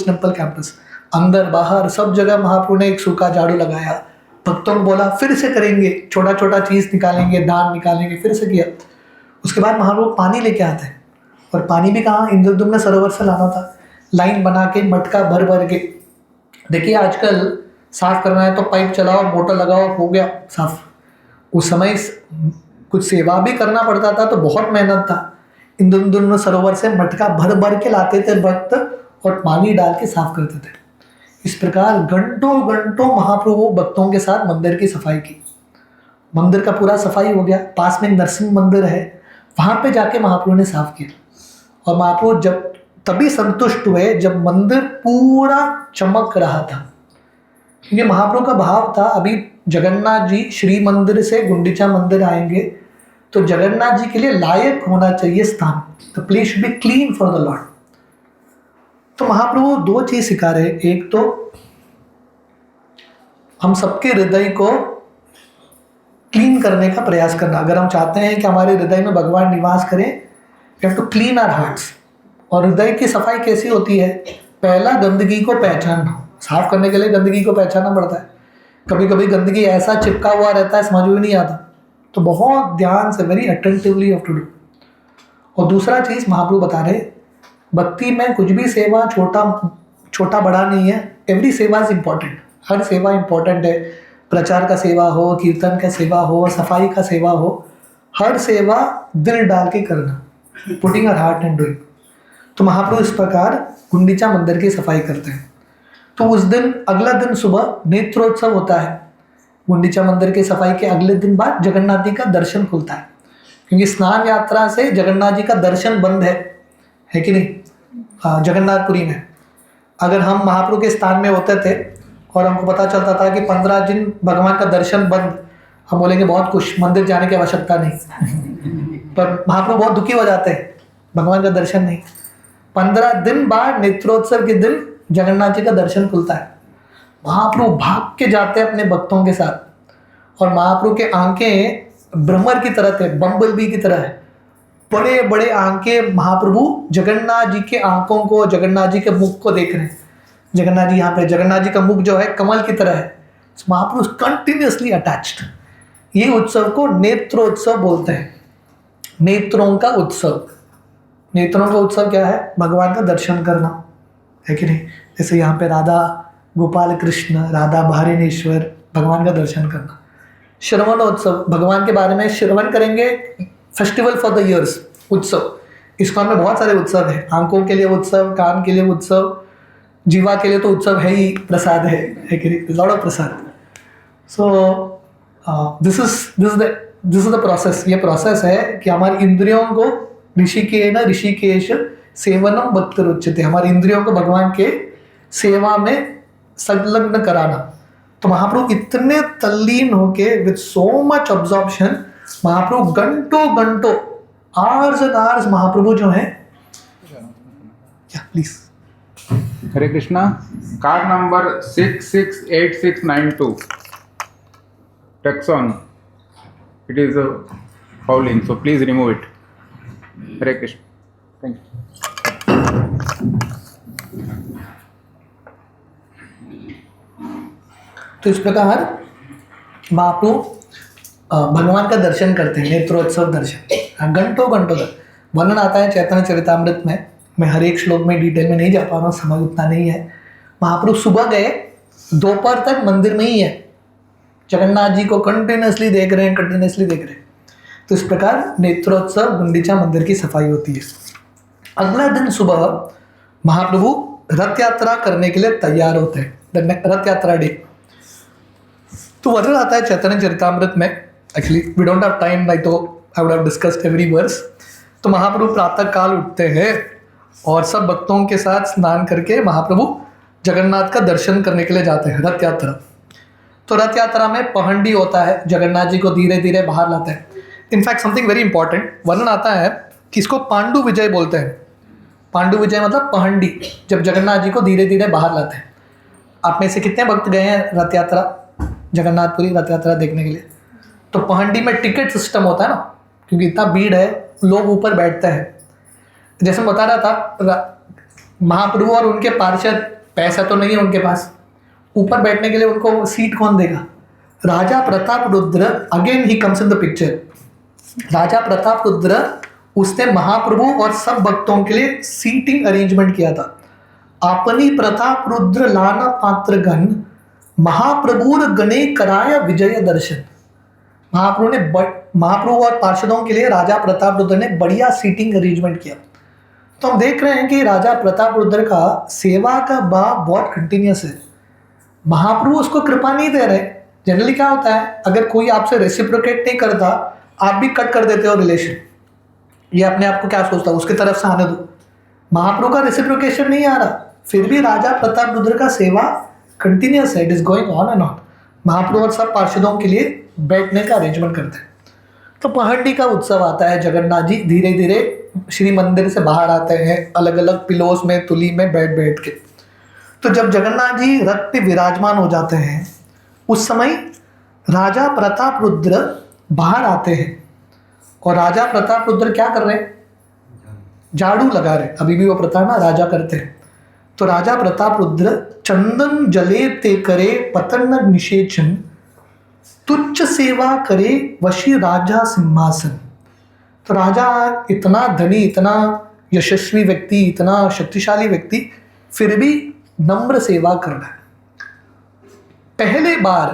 टेम्पल कैंपस, अंदर बाहर सब जगह महाप्रभु ने एक सूखा झाड़ू लगाया। भक्तों को बोला फिर से करेंगे, छोटा छोटा चीज निकालेंगे, दान निकालेंगे, फिर से किया। उसके बाद महाप्रभु पानी लेके आते हैं, और पानी भी कहाँ, इंद्रद्युम्न सरोवर से लाना था, लाइन बना के मटका भर भर के। देखिए आजकल साफ करना है तो पाइप चलाओ, मोटर लगाओ, हो गया साफ। उस समय कुछ सेवा भी करना पड़ता था तो बहुत मेहनत था। इंद्रद्युम्न सरोवर से मटका भर भर के लाते थे भक्त और पानी डाल के साफ करते थे। इस प्रकार घंटों घंटों महाप्रभु भक्तों के साथ मंदिर की सफाई की। मंदिर का पूरा सफाई हो गया। पास में नरसिंह मंदिर है, वहां पे जाके महाप्रभु ने साफ किया। और महाप्रभु जब तभी संतुष्ट हुए जब मंदिर पूरा चमक रहा था, क्योंकि महाप्रभु का भाव था अभी जगन्नाथ जी श्री मंदिर से गुंडीचा मंदिर आएंगे तो जगन्नाथ जी के लिए लायक होना चाहिए स्थान, the place should be clean for the lord. तो महाप्रभु दो चीज सिखा रहे, एक तो हम सबके हृदय को क्लीन करने का प्रयास करना। अगर हम चाहते हैं कि हमारे हृदय में भगवान निवास करें, we have to clean our hearts. और हृदय की सफाई कैसी होती है? पहला गंदगी को पहचानना। साफ करने के लिए गंदगी को पहचानना पड़ता है। कभी कभी गंदगी ऐसा चिपका हुआ रहता है समझ में नहीं आता, तो बहुत ध्यान से, very attentively have to do. और दूसरा चीज महाप्रभु बता रहे, भक्ति में कुछ भी सेवा छोटा बड़ा नहीं है, एवरी सेवा इज इम्पॉर्टेंट। हर सेवा इम्पॉर्टेंट है। प्रचार का सेवा हो, कीर्तन का सेवा हो, सफाई का सेवा हो, हर सेवा दिल डाल के करना, putting our heart and doing. तो महाप्रभु इस प्रकार गुंडीचा मंदिर की सफाई करते हैं। तो उस दिन, अगला दिन सुबह नेत्रोत्सव होता है। गुंडीचा मंदिर की सफाई के अगले दिन बाद जगन्नाथ जी का दर्शन खुलता है, क्योंकि स्नान यात्रा से जगन्नाथ जी का दर्शन बंद है कि नहीं? जगन्नाथपुरी में अगर हम महाप्रभु के स्थान में होते थे और हमको पता चलता था कि 15 दिन भगवान का दर्शन बंद, हम बोलेंगे बहुत खुश, मंदिर जाने की आवश्यकता नहीं। पर महाप्रभु बहुत दुखी हो जाते हैं, भगवान का दर्शन नहीं। 15 दिन बाद नेत्रोत्सव के दिन जगन्नाथ जी का दर्शन खुलता है। महाप्रभु भाग के जाते हैं अपने भक्तों के साथ, और महाप्रभु के आंखें भ्रमर की तरह थे, बम्बल बी की तरह है, बड़े बड़े आंखें। महाप्रभु जगन्नाथ जी के आंखों को, जगन्नाथ जी के मुख को देख रहे हैं। जगन्नाथ जी यहाँ पे, जगन्नाथ जी का मुख जो है कमल की तरह है। महाप्रभु कंटिन्यूसली अटैच्ड। ये उत्सव को नेत्रोत्सव बोलते हैं, नेत्रों का उत्सव। नेत्रों का उत्सव क्या है? भगवान का दर्शन करना, है कि नहीं? जैसे यहाँ पे राधा गोपाल कृष्ण, राधा भारिणेश्वर, भगवान का दर्शन करना। श्रवणोत्सव, भगवान के बारे में श्रवण करेंगे। फेस्टिवल फॉर द ईयर्स, उत्सव। इस्कॉन में बहुत सारे उत्सव है, आंखों के लिए उत्सव, कान के लिए उत्सव, जीवा के लिए तो उत्सव है ही, प्रसाद है कि नहीं? Lot of Prasad. So this is the process. ये प्रोसेस है कि हमारी इंद्रियों को ऋषिकेश सेवनम भक्ति रुच्यते, हमारी इंद्रियों को भगवान के सेवा में संलग्न कराना। तो महाप्रभु इतने तल्लीन होके विद सो मच ऑब्जॉर्प्शन, महाप्रभु घंटों घंटों, आवर्स एंड आवर्स महाप्रभु जो है, या please. Hare Krishna. Card number 668692 Texon. It is fouling, so please remove it. Hare Krishna. Thank you. तो इस प्रकार महाप्रभु भगवान का दर्शन करते हैं, नेत्रोत्सव दर्शन, घंटों घंटों तक। वर्णन आता है चैतन्य चरितामृत में, मैं हर एक श्लोक में डिटेल में नहीं जा पा रहा हूँ, समय उतना नहीं है। महाप्रभु सुबह गए, दोपहर तक मंदिर में ही है, जगन्नाथ जी को कंटिन्यूसली देख रहे हैं। तो इस प्रकार नेत्रोत्सव गुंडीचा मंदिर की सफाई होती है। अगला दिन सुबह महाप्रभु रथ यात्रा करने के लिए तैयार होते हैं, रथ यात्रा डे। तो वर्णन आता है चैतन्य चरितामृत में, actually we don't have time, like तो I would have discussed every verse. तो महाप्रभु प्रातः काल उठते हैं और सब भक्तों के साथ स्नान करके महाप्रभु जगन्नाथ का दर्शन करने के लिए जाते हैं, रथ यात्रा। तो रथ यात्रा में पहंडी होता है, जगन्नाथ जी को धीरे धीरे बाहर लाते हैं। इनफैक्ट समथिंग वेरी इंपॉर्टेंट, वर्णन आता है कि इसको पांडु विजय बोलते हैं। पांडु विजय मतलब पहंडी, जब जगन्नाथ जी को धीरे धीरे बाहर लाते हैं। आप में से कितने भक्त गए हैं रथ यात्रा, जगन्नाथपुरी रथ यात्रा देखने के लिए? तो पहंडी में टिकट सिस्टम होता है ना, क्योंकि इतना भीड़ है, लोग ऊपर बैठते हैं। जैसे मैं बता रहा था, महाप्रभु और उनके पार्षद, पैसा तो नहीं है उनके पास, ऊपर बैठने के लिए उनको सीट कौन देगा? राजा Pratap Rudra, again he comes in the picture. राजा प्रताप रुद्र, उसने महाप्रभु और सब भक्तों के लिए सीटिंग अरेंजमेंट किया था। आपनी प्रताप रुद्र लाना पात्र गण, महाप्रभु गणे कराया विजय दर्शन। महाप्रभु और पार्षदों के लिए राजा प्रताप रुद्र ने बढ़िया सीटिंग अरेंजमेंट किया। तो हम देख रहे हैं कि राजा प्रताप रुद्र का सेवा का भाव बहुत कंटिन्यूस है। महाप्रभु उसको कृपा नहीं दे रहे। जनरली क्या होता है, अगर कोई आपसे रेसिप्रोकेट नहीं करता, आप भी कट कर देते हो रिलेशन। ये अपने आप को क्या सोचता है, उसकी तरफ से आने दो। महाप्रभु का रेसिप्रोकेशन नहीं आ रहा, फिर भी राजा प्रताप रुद्र का सेवा कंटिन्यूस है, it is going on and on. Mahaprabhu और सब पार्षदों के लिए बैठने का अरेंजमेंट करते हैं। तो पहंडी का उत्सव आता है, जगन्नाथ जी धीरे धीरे श्री मंदिर से बाहर आते हैं, अलग अलग पिलोस में, तुली में बैठ बैठ के। तो जब जगन्नाथ जी रथ पे विराजमान हो जाते हैं, उस समय राजा प्रताप रुद्र बाहर आते हैं। और राजा प्रताप रुद्र क्या कर रहे हैं? झाड़ू लगा रहे। अभी भी वो प्रथा ना राजा करते हैं। तो राजा प्रताप रुद्र चंदन जले ते करे पतन निषेचन, तुच्छ सेवा करे वशी राजा सिंहासन। तो राजा इतना धनी, इतना यशस्वी व्यक्ति, इतना शक्तिशाली व्यक्ति, फिर भी नम्र सेवा कर रहा है। पहले बार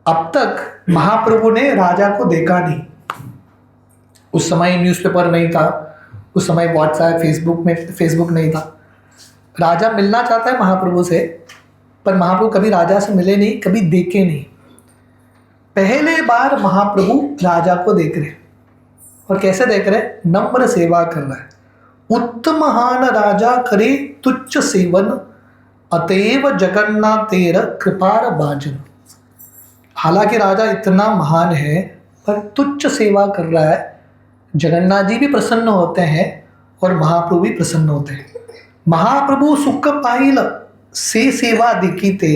अब तक महाप्रभु ने राजा को देखा नहीं। उस समय न्यूज़पेपर नहीं था, उस समय व्हाट्सएप फेसबुक नहीं था। राजा मिलना चाहता है महाप्रभु से, पर महाप्रभु कभी राजा से मिले नहीं, कभी देखे नहीं। पहले बार महाप्रभु राजा को देख रहे, और कैसे देख रहे? नम्र सेवा कर रहा है। उत्तमहान राजा करे तुच्छ सेवन, अतएव जगन्नाथेर कृपार भाजन। हालांकि राजा इतना महान है, पर तुच्छ सेवा कर रहा है। जगन्नाथ जी भी प्रसन्न होते हैं और महाप्रभु भी प्रसन्न होते हैं। महाप्रभु सुख पाइल से सेवा दिखीते,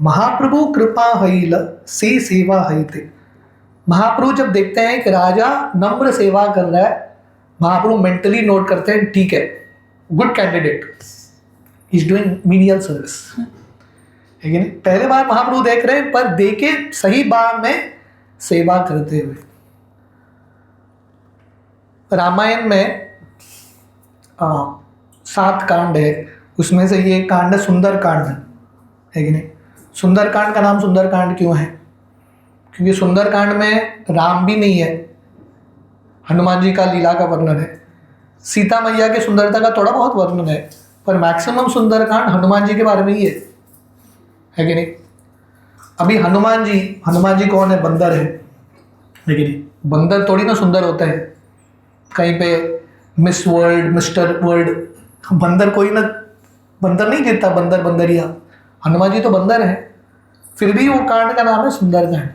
महाप्रभु कृपा हईल से सेवा हईते। महाप्रभु जब देखते हैं कि राजा नम्र सेवा कर रहा है, महाप्रभु मेंटली नोट करते हैं, ठीक है, good candidate, he is doing menial service, है कि नहीं? पहले बार महाप्रभु देख रहे हैं, पर देखे सही बार में सेवा करते हुए। रामायण में 7 कांड है, उसमें से ये कांड है सुंदर कांड, है कि नहीं? सुंदर कांड का नाम सुंदर कांड क्यों है? क्योंकि सुंदर कांड में राम भी नहीं है, हनुमान जी का लीला का वर्णन है, सीता मैया की सुंदरता का थोड़ा बहुत वर्णन है, पर मैक्सिमम सुंदर कांड हनुमान जी के बारे में ही है कि नहीं? अभी हनुमान जी कौन है? बंदर है कि नहीं? बंदर थोड़ी ना सुंदर होता है, कहीं पे मिस वर्ल्ड, मिस्टर वर्ल्ड, बंदर कोई ना, बंदर नहीं जीतता, बंदरिया। हनुमान जी तो बंदर है, फिर भी वो कांड का नाम है सुंदर कांड।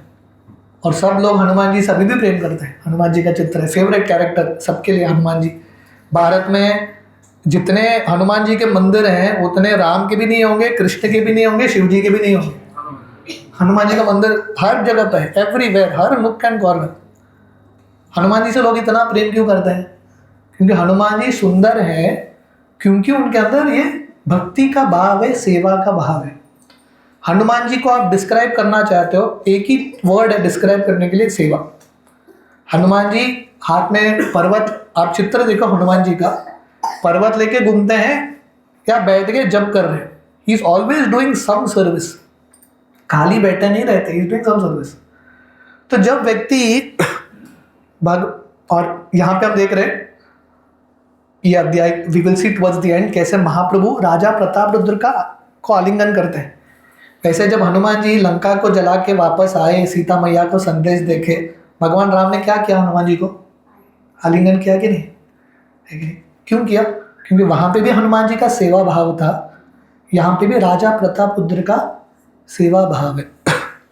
और सब लोग हनुमान जी सभी भी प्रेम करते हैं, हनुमान जी का चित्र है, फेवरेट कैरेक्टर सबके लिए हनुमान जी। भारत में जितने हनुमान जी के मंदिर हैं उतने राम के भी नहीं होंगे, कृष्ण के भी नहीं होंगे, शिव जी के भी नहीं होंगे। हनुमान जी का मंदिर हर जगह पे है, एवरीवेयर, हर नुक एंड कॉर्नर। हनुमान जी से लोग इतना प्रेम क्यों करते हैं? क्योंकि हनुमान जी सुंदर है, क्योंकि उनके अंदर ये भक्ति का भाव है, सेवा का भाव है। हनुमान जी को आप डिस्क्राइब करना चाहते हो, एक ही वर्ड है डिस्क्राइब करने के लिए, सेवा। हनुमान जी हाथ में पर्वत, आप चित्र देखो हनुमान जी का, पर्वत लेके घूमते हैं या बैठ के जप कर रहे हैं। He is always doing some service, खाली बैठे नहीं रहते, he is doing some service. तो जब व्यक्ति और यहाँ पे हम देख रहे हैं ये अध्याय, we will see towards the end, कैसे महाप्रभु राजा प्रताप रुद्र को आलिंगन करते हैं। वैसे जब हनुमान जी लंका को जला के वापस आए, सीता मैया को संदेश देखे, भगवान राम ने क्या किया? हनुमान जी को आलिंगन किया कि नहीं? है कि नहीं? क्यों किया? क्योंकि वहाँ पे भी हनुमान जी का सेवा भाव था, यहाँ पे भी राजा प्रताप रुद्र का सेवा भाव है।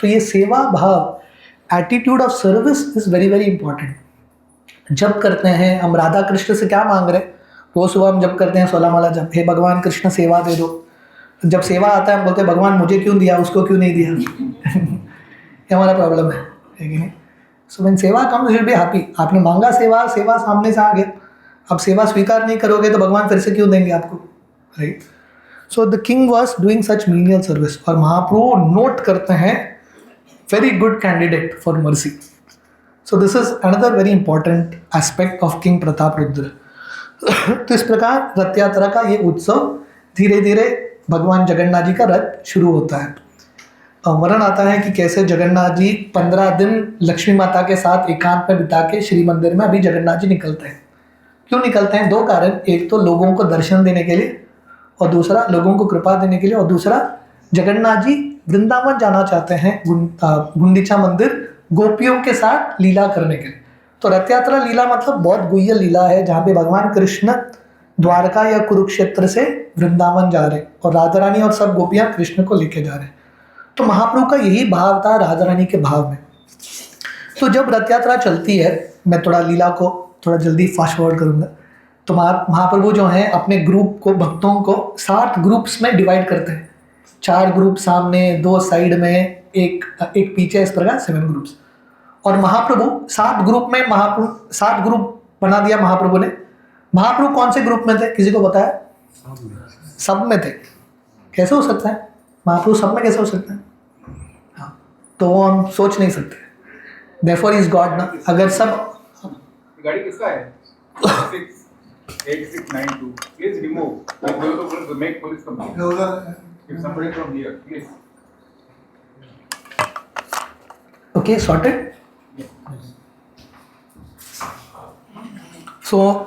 तो ये सेवा भाव, attitude of service is very very important. जब करते हैं हम राधा कृष्ण से क्या मांग रहे हैं? रोज सुबह हम जब करते हैं 16 माला जब, हे भगवान कृष्ण सेवा दे दो। जब सेवा आता है हम बोलते हैं भगवान मुझे क्यों दिया, उसको क्यों नहीं दिया? ये हमारा प्रॉब्लम है कि नहीं? सो व्हेन सेवा comes you will be happy. आपने मांगा सेवा, सेवा सामने से आ गया, अब सेवा स्वीकार नहीं करोगे तो भगवान फिर से क्यों देंगे आपको, right? So the king was doing such menial service, और महाप्रभु नोट करते हैं very good candidate for mercy. So this is another very important aspect of king Pratap Rudra. तो इस प्रकार रथ यात्रा का ये उत्सव धीरे धीरे भगवान जगन्नाथ जी का रथ शुरू होता है। वर्णन आता है कि कैसे जगन्नाथ जी 15 दिन लक्ष्मी माता के साथ एकांत में बिता के श्री मंदिर में अभी जगन्नाथ जी निकलते हैं। क्यों निकलते हैं? 2 कारण, एक तो लोगों को दर्शन देने के लिए, और दूसरा लोगों को कृपा देने के लिए, और दूसरा जगन्नाथ जी वृंदावन जाना चाहते हैं, गुंडीचा मंदिर गोपियों के साथ लीला करने के लिए। तो रथ यात्रा लीला मतलब बहुत गुह्य लीला है, जहाँ पे भगवान कृष्ण द्वारका या कुरुक्षेत्र से वृंदावन जा रहे हैं और राधा रानी और सब गोपियाँ कृष्ण को लेके जा रहे हैं। तो महाप्रभु का यही भाव था राधा रानी के भाव में। तो जब रथ यात्रा चलती है, मैं थोड़ा लीला को थोड़ा जल्दी फास्ट फॉरवर्ड करूँगा, तो महाप्रभु जो हैं अपने ग्रुप को, भक्तों को 7 ग्रुप्स में डिवाइड करते हैं। 4 ग्रुप सामने, 2 साइड में, एक पीछे, इस प्रकार 7 ग्रुप्स। और महाप्रभु 7 ग्रुप में, 7 ग्रुप बना दिया महाप्रभु ने। महाप्रभु कौन से ग्रुप में थे, किसी को पता है? सब में थे। कैसे हो सकता है? महाप्रभु सब में कैसे हो सकते हैं? हाँ, तो वो हम सोच नहीं सकते। Therefore he is God ना। अगर सब गाड़ी किसका है? 8692 please remove, I'm going to make police complaint if somebody from here please. Okay, sorted. So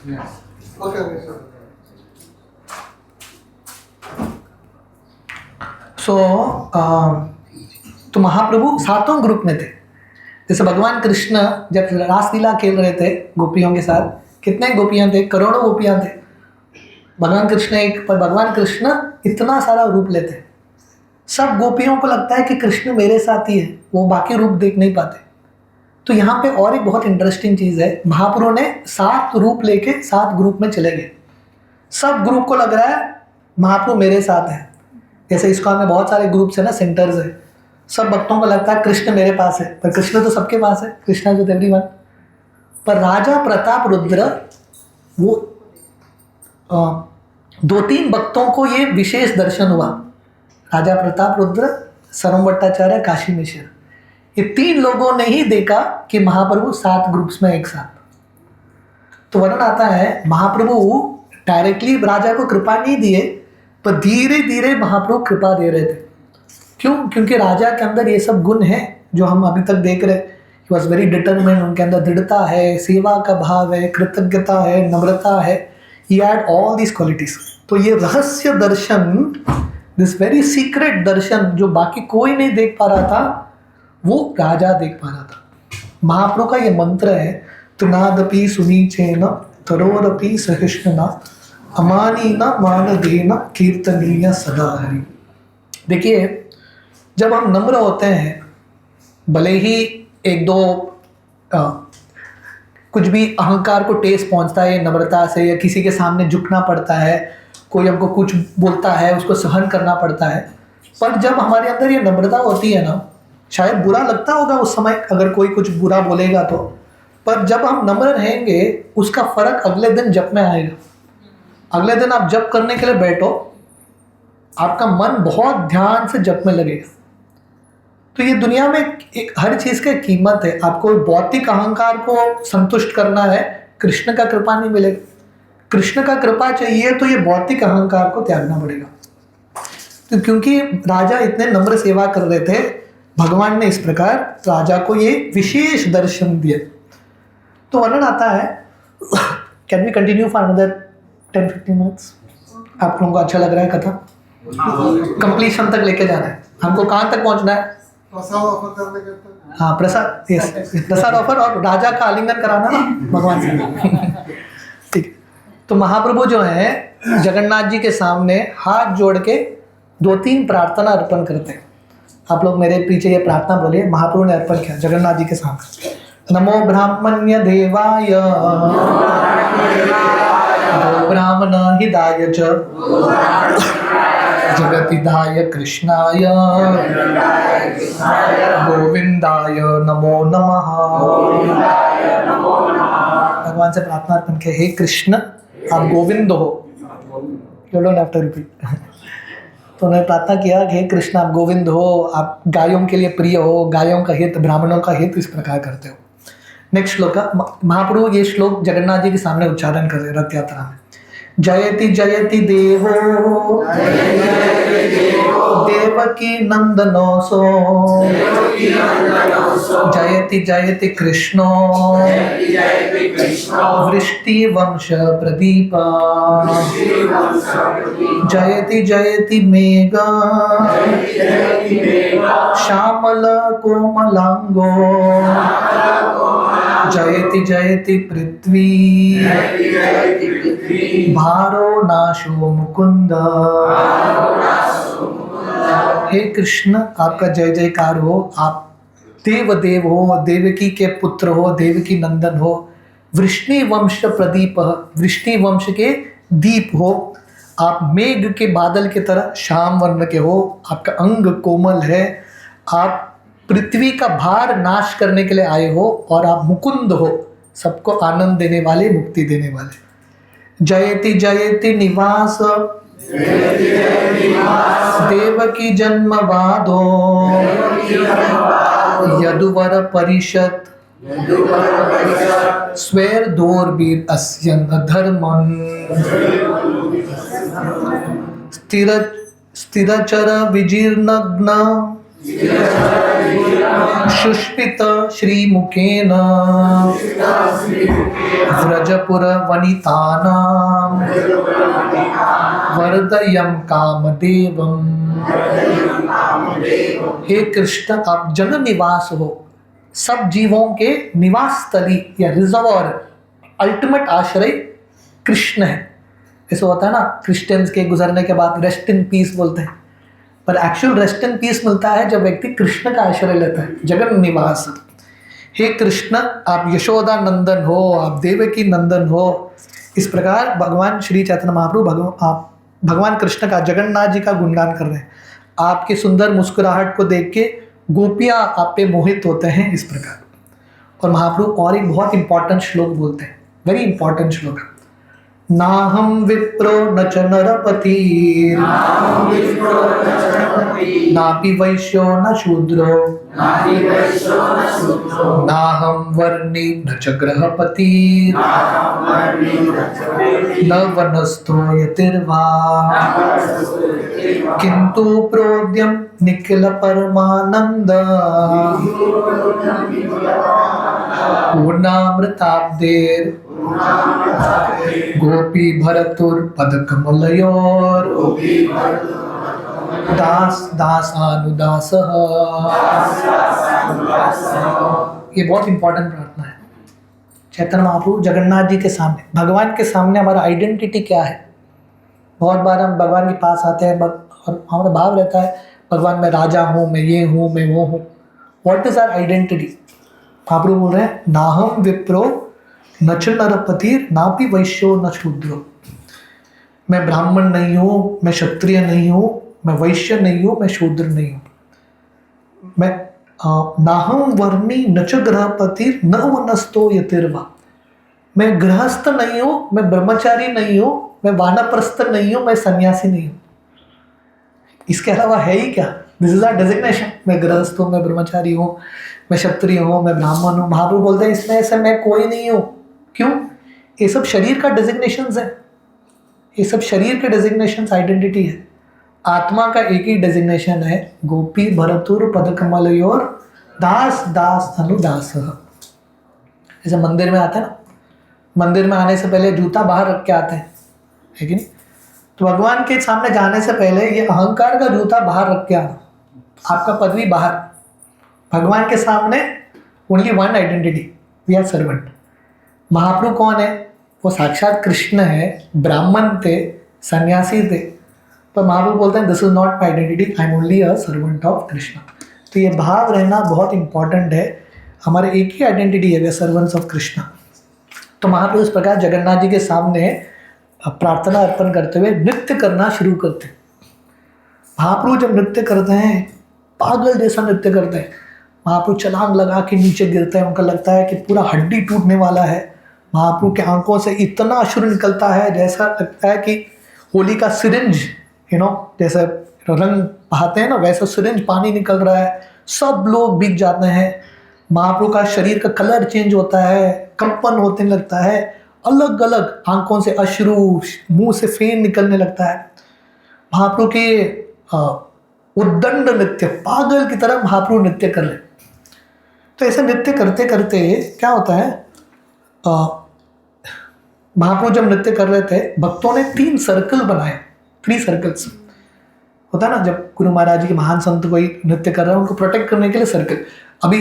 Yes. Okay, sir. So तो महाप्रभु 7 ग्रुप में थे। जैसे भगवान कृष्ण जब रासलीला खेल रहे थे गोपियों के साथ, कितने गोपियां थे? करोड़ों गोपियां थे। भगवान कृष्ण एक, पर भगवान कृष्ण इतना सारा रूप लेते हैं, सब गोपियों को लगता है कि कृष्ण मेरे साथ ही है, वो बाकी रूप देख नहीं पाते। तो यहाँ पे और एक बहुत इंटरेस्टिंग चीज़ है, महाप्रभु ने 7 रूप लेके 7 ग्रुप में चले गए। सब ग्रुप को लग रहा है महाप्रभु मेरे साथ है। जैसे इस्कॉन में बहुत सारे ग्रुप्स है ना, सेंटर्स है, सब भक्तों को लगता है कृष्ण मेरे पास है, पर कृष्ण तो सबके पास है, कृष्ण विद एवरीवन। पर राजा प्रताप रुद्र वो 2-3 भक्तों को ये विशेष दर्शन हुआ, राजा प्रताप रुद्र, सरम भट्टाचार्य, काशी मिश्र। ये 3 लोगों ने ही देखा कि महाप्रभु 7 ग्रुप्स में एक साथ। तो वर्णन आता है महाप्रभु डायरेक्टली राजा को कृपा नहीं दिए, पर धीरे धीरे महाप्रभु कृपा दे रहे थे। क्यों? क्योंकि राजा के अंदर ये सब गुण है जो हम अभी तक देख रहे। ही वॉज वेरी डिटरमिन्ड, उनके अंदर दृढ़ता है, सेवा का भाव है, कृतज्ञता है, नम्रता है। He had all these qualities. तो ये रहस्य दर्शन, दिस वेरी सीक्रेट दर्शन जो बाकी कोई नहीं देख पा रहा था, वो राजा देख पा रहा था। महाप्रभु का ये मंत्र है, तुनादपि सुनीचेन तरोरपि सहिष्णुना अमानीन मानदेन कीर्तनीय सदा हरि। देखिए, जब हम नम्र होते हैं, भले ही 1-2 कुछ भी अहंकार को ठेस पहुंचता है नम्रता से, या किसी के सामने झुकना पड़ता है, कोई हमको कुछ बोलता है उसको सहन करना पड़ता है, पर जब हमारे अंदर ये नम्रता होती है ना, शायद बुरा लगता होगा उस समय अगर कोई कुछ बुरा बोलेगा तो, पर जब हम नम्र रहेंगे उसका फर्क अगले दिन जप में आएगा। अगले दिन आप जप करने के लिए बैठो, आपका मन बहुत ध्यान से जप में लगेगा। तो ये दुनिया में एक हर चीज़ की कीमत है। आपको भौतिक अहंकार को संतुष्ट करना है, कृष्ण का कृपा नहीं मिलेगा। कृष्ण का कृपा चाहिए तो ये भौतिक अहंकार को त्यागना पड़ेगा। तो क्योंकि राजा इतने नम्र सेवा कर रहे थे, भगवान ने इस प्रकार राजा को ये विशेष दर्शन दिए। तो वर्णन आता है, can we continue for another 10-15 minutes? आप लोगों को अच्छा लग रहा है कथा? कंप्लीशन तक लेके जाना है हमको। कहाँ तक पहुँचना है? प्रसाद ऑफर करने के लिए। हाँ, प्रसाद, यस, प्रसाद ऑफर और राजा का आलिंगन कराना ना भगवान से। ठीक है। तो महाप्रभु जो है जगन्नाथ जी के सामने हाथ जोड़ के 2-3 प्रार्थना अर्पण करते हैं। आप लोग मेरे पीछे ये प्रार्थना बोलिए। महाप्रभु ने अर्पण किया जगन्नाथ जी के सामने, नमो ब्राह्मण्य देवाय गो ब्राह्मण हिताय च जगतिदाय कृष्णाय गोविंदाय नमो नमः। भगवान से प्रार्थना अर्पण के, हे कृष्ण आप गोविंद हो। You don't have to repeat. तो उन्होंने प्रार्थना किया कि हे कृष्ण आप गोविंद हो, आप गायों के लिए प्रिय हो, गायों का हित, ब्राह्मणों का हित इस प्रकार करते हो। नेक्स्ट श्लोक का महाप्रभु ये श्लोक जगन्नाथ जी के सामने उच्चारण कर रहे रथ यात्रा में। जयति जयति देवो देवकी नंदनोसो जयति जयति कृष्णो वृष्टि वंश प्रदीप जयति जयति मेघ श्यामल कोमलांगो जयति जयति पृथ्वी भारो नाशो मुकुंद। हे कृष्ण आपका जय जयकार हो, आप देव देव हो, देवकी के पुत्र हो, देवकी नंदन हो, वृष्णि वंश प्रदीप, वृष्णि वंश के दीप हो, आप मेघ के बादल की तरह श्याम वर्ण के हो, आपका अंग कोमल है, आप पृथ्वी का भार नाश करने के लिए आए हो, और आप मुकुंद हो, सबको आनंद देने वाले, मुक्ति देने वाले। जयति जयति निवास देवकी जन्म वादो यदुवर परिषद स्वेर दोर्बीर अस्यन धर्मन स्थिरचर विजीर्णग्न शुष्पित श्रीमुखेन व्रजपुर वनितानां वर्धयं कामदेवम्। हे कृष्ण आप जन निवास हो, सब जीवों के निवास स्थली या रिजर्वॉर, अल्टीमेट आश्रय कृष्ण है। ऐसा होता है ना, क्रिश्चियंस के गुजरने के बाद रेस्ट इन पीस बोलते हैं, पर एक्चुअल रेस्ट इन पीस मिलता है जब व्यक्ति कृष्ण का आश्रय लेता है, जगन निवास। हे कृष्ण आप यशोदा नंदन हो, आप देवकी नंदन हो। इस प्रकार भगवान श्री चैतन्य महाप्रभु आप भगवान कृष्ण का, जगन्नाथ जी का गुणगान कर रहे हैं। आपके सुंदर मुस्कुराहट को देख के गोपियाँ आप पे मोहित होते हैं, इस प्रकार। और महाप्रभु और एक बहुत इंपॉर्टेंट श्लोक बोलते हैं, वेरी इंपॉर्टेंट श्लोक। नाहं विप्रो न च नरपति नापि वैश्यो न शूद्रो नाहं वर्णी न च गृहपति न वनस्थो यतिर्वा किंतु प्रोद्यम निखिल परमानंद पूर्णामृताब्देर गोपी भरतुर पदकमलयोर दास दासानुदास। ये बहुत इंपॉर्टेंट प्रार्थना है। चैतन्य महाप्रभु जगन्नाथ जी के सामने, भगवान के सामने हमारा आइडेंटिटी क्या है। बहुत बार हम भगवान के पास आते हैं और हमारा भाव रहता है भगवान मैं राजा हूँ, मैं ये हूँ, मैं वो हूँ। What is our identity? Mahaprabhu बोल रहे हैं नाहम विप्रो न च नरपति नापि वैश्यो न शूद्रो। मैं ब्राह्मण नहीं हूँ, मैं क्षत्रिय नहीं हूँ, मैं वैश्य नहीं हूँ, मैं शूद्र नहीं हूँ। मैं नाहम वर्णी न च गृहपति न वनस्थो यतिर्वा। मैं गृहस्थ नहीं हूँ, मैं ब्रह्मचारी नहीं हूँ, मैं वानप्रस्थ नहीं हूँ, मैं सन्यासी नहीं हूँ। इसके अलावा है ही क्या? This is our designation. मैं गृहस्थ हूँ, मैं ब्रह्मचारी हूँ, मैं क्षत्रिय हूँ, मैं ब्राह्मण हूँ। महाप्रभु बोलते हैं इसमें से मैं कोई नहीं हूँ। क्यों? ये सब शरीर का डेजिग्नेशंस है। ये सब शरीर के डेजिग्नेशंस, आइडेंटिटी है। आत्मा का एक ही डेजिग्नेशन है, गोपी भरतुर पदकमलयोर दास दास अनुदास। जैसे मंदिर में आता है ना, मंदिर में आने से पहले जूता बाहर रख के आते हैं, है कि नहीं? तो भगवान के सामने जाने से पहले ये अहंकार का जूता बाहर रख के आना, आपका पदवी बाहर। भगवान के सामने only one identity, we are servant. Mahaprabhu कौन है? वो साक्षात कृष्ण है, ब्राह्मण थे, सन्यासी थे, पर महाप्रभु बोलते हैं this is not my identity, I am only a servant of Krishna. तो ये भाव रहना बहुत इंपॉर्टेंट है। हमारे एक ही आइडेंटिटी है, वे सर्वेंट्स ऑफ कृष्ण। तो महाप्रभु इस प्रकार जगन्नाथ जी के सामने प्रार्थना अर्पण करते हुए नृत्य करना शुरू करते हैं। महाप्रभु जब नृत्य करते हैं, पागल जैसा नृत्य करते हैं। महाप्रभु छलांग लगा के नीचे गिरते हैं, उनका लगता है कि पूरा हड्डी टूटने वाला है। महाप्रभु के आंखों से इतना अश्रु निकलता है, जैसा लगता है कि होली का सिरिंज, जैसे रंग बहाते हैं ना, वैसा सिरिंज पानी निकल रहा है। सब लोग भीग जाते हैं। महाप्रभु का शरीर का कलर चेंज होता है, कंपन होने लगता है, अलग अलग आंखों से अश्रु, मुंह से फेन निकलने लगता है। महाप्रभु के उद्दंड नृत्य, पागल की तरह महाप्रभु नृत्य कर रहे। तो ऐसे नृत्य करते करते क्या होता है, महाप्रभु जब नृत्य कर रहे थे, भक्तों ने 3 सर्कल बनाए, 3 सर्कल्स होता है ना। जब गुरु महाराज जी के महान संत कोई नृत्य कर रहे हैं, उनको प्रोटेक्ट करने के लिए सर्कल। अभी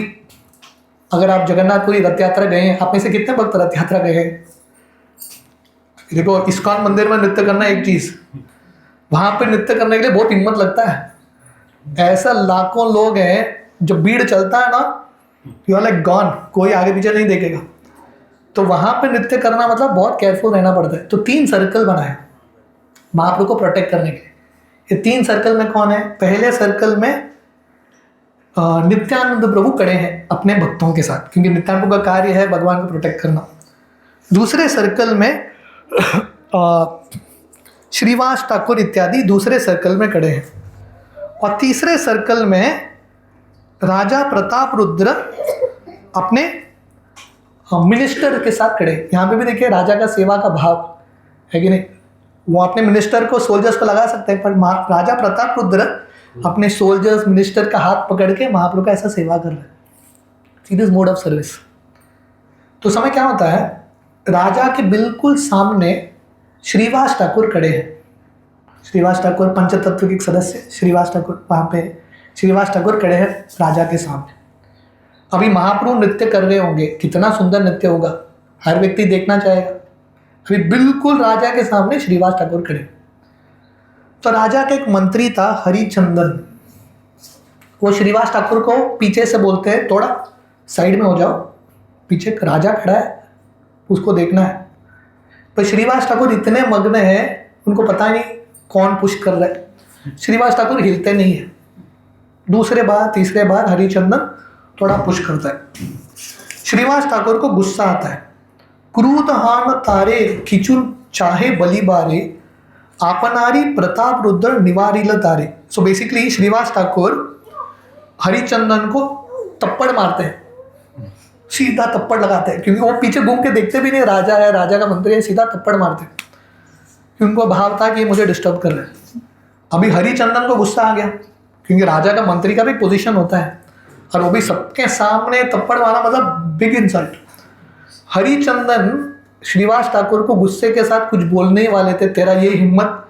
अगर आप जगन्नाथपुरी रथ यात्रा गए हैं, आप में से कितने भक्त रथ यात्रा गए हैं? देखो, इस्कॉन मंदिर में नृत्य करना एक चीज, वहां पे नृत्य करने के लिए बहुत हिम्मत लगता है। ऐसा लाखों लोग हैं, जब भीड़ चलता है ना, यू आर लाइक गॉन, कोई आगे पीछे नहीं देखेगा। तो वहां पे नृत्य करना मतलब बहुत केयरफुल रहना पड़ता है। तो 3 सर्कल बनाए महाप्रभु को प्रोटेक्ट करने के लिए। ये 3 सर्कल में कौन है? पहले सर्कल में नित्यानंद प्रभु खड़े हैं अपने भक्तों के साथ, क्योंकि नित्यानंद का कार्य है भगवान को प्रोटेक्ट करना। दूसरे सर्कल में श्रीवास ठाकुर इत्यादि दूसरे सर्कल में खड़े हैं। और तीसरे सर्कल में राजा प्रताप रुद्र अपने मिनिस्टर के साथ खड़े। यहाँ पे भी देखिए राजा का सेवा का भाव है कि नहीं। वो अपने मिनिस्टर को, सोल्जर्स को लगा सकते हैं, पर राजा प्रताप रुद्र अपने सोल्जर्स, मिनिस्टर का हाथ पकड़ के महाप्रभु का ऐसा सेवा कर रहे हैं। Serious mode of service. तो समय क्या होता है, राजा के बिल्कुल सामने श्रीवास ठाकुर खड़े हैं। श्रीवास ठाकुर पंचतत्व के सदस्य, श्रीवास ठाकुर वहाँ पे श्रीवास ठाकुर खड़े हैं राजा के सामने। अभी महाप्रभु नृत्य कर रहे होंगे, कितना सुंदर नृत्य होगा, हर व्यक्ति देखना चाहेगा। अभी बिल्कुल राजा के सामने श्रीवास ठाकुर खड़े। तो राजा का एक मंत्री था हरिचंदन, वो श्रीवास ठाकुर को पीछे से बोलते हैं थोड़ा साइड में हो जाओ, पीछे राजा खड़ा है, उसको देखना है। पर श्रीवास ठाकुर इतने मग्न हैं, उनको पता नहीं कौन पुश कर रहा है। श्रीवास ठाकुर हिलते नहीं है। दूसरे बार, तीसरे बार हरिचंदन थोड़ा पुश करता है। श्रीवास ठाकुर को गुस्सा आता है। क्रूध हान तारे खिचुन चाहे बलि बारे आपनारी प्रताप रुद्र निवारिल तारे। सो बेसिकली श्रीवास ठाकुर हरिचंदन को तप्पड़ मारते हैं, सीधा तप्पड़ लगाते हैं, क्योंकि वो पीछे घूम के देखते भी नहीं राजा है, राजा का मंत्री है, सीधा तप्पड़ मारते हैं, क्योंकि उनको भाव था कि मुझे डिस्टर्ब कर रहे हैं। अभी हरिचंदन को गुस्सा आ गया, क्योंकि राजा का मंत्री का भी पोजीशन होता है, और वो भी सबके सामने तप्पड़ मारा, मतलब बिग इंसल्ट। हरिचंदन श्रीवास ठाकुर को गुस्से के साथ कुछ बोलने ही वाले थे, तेरा ये हिम्मत।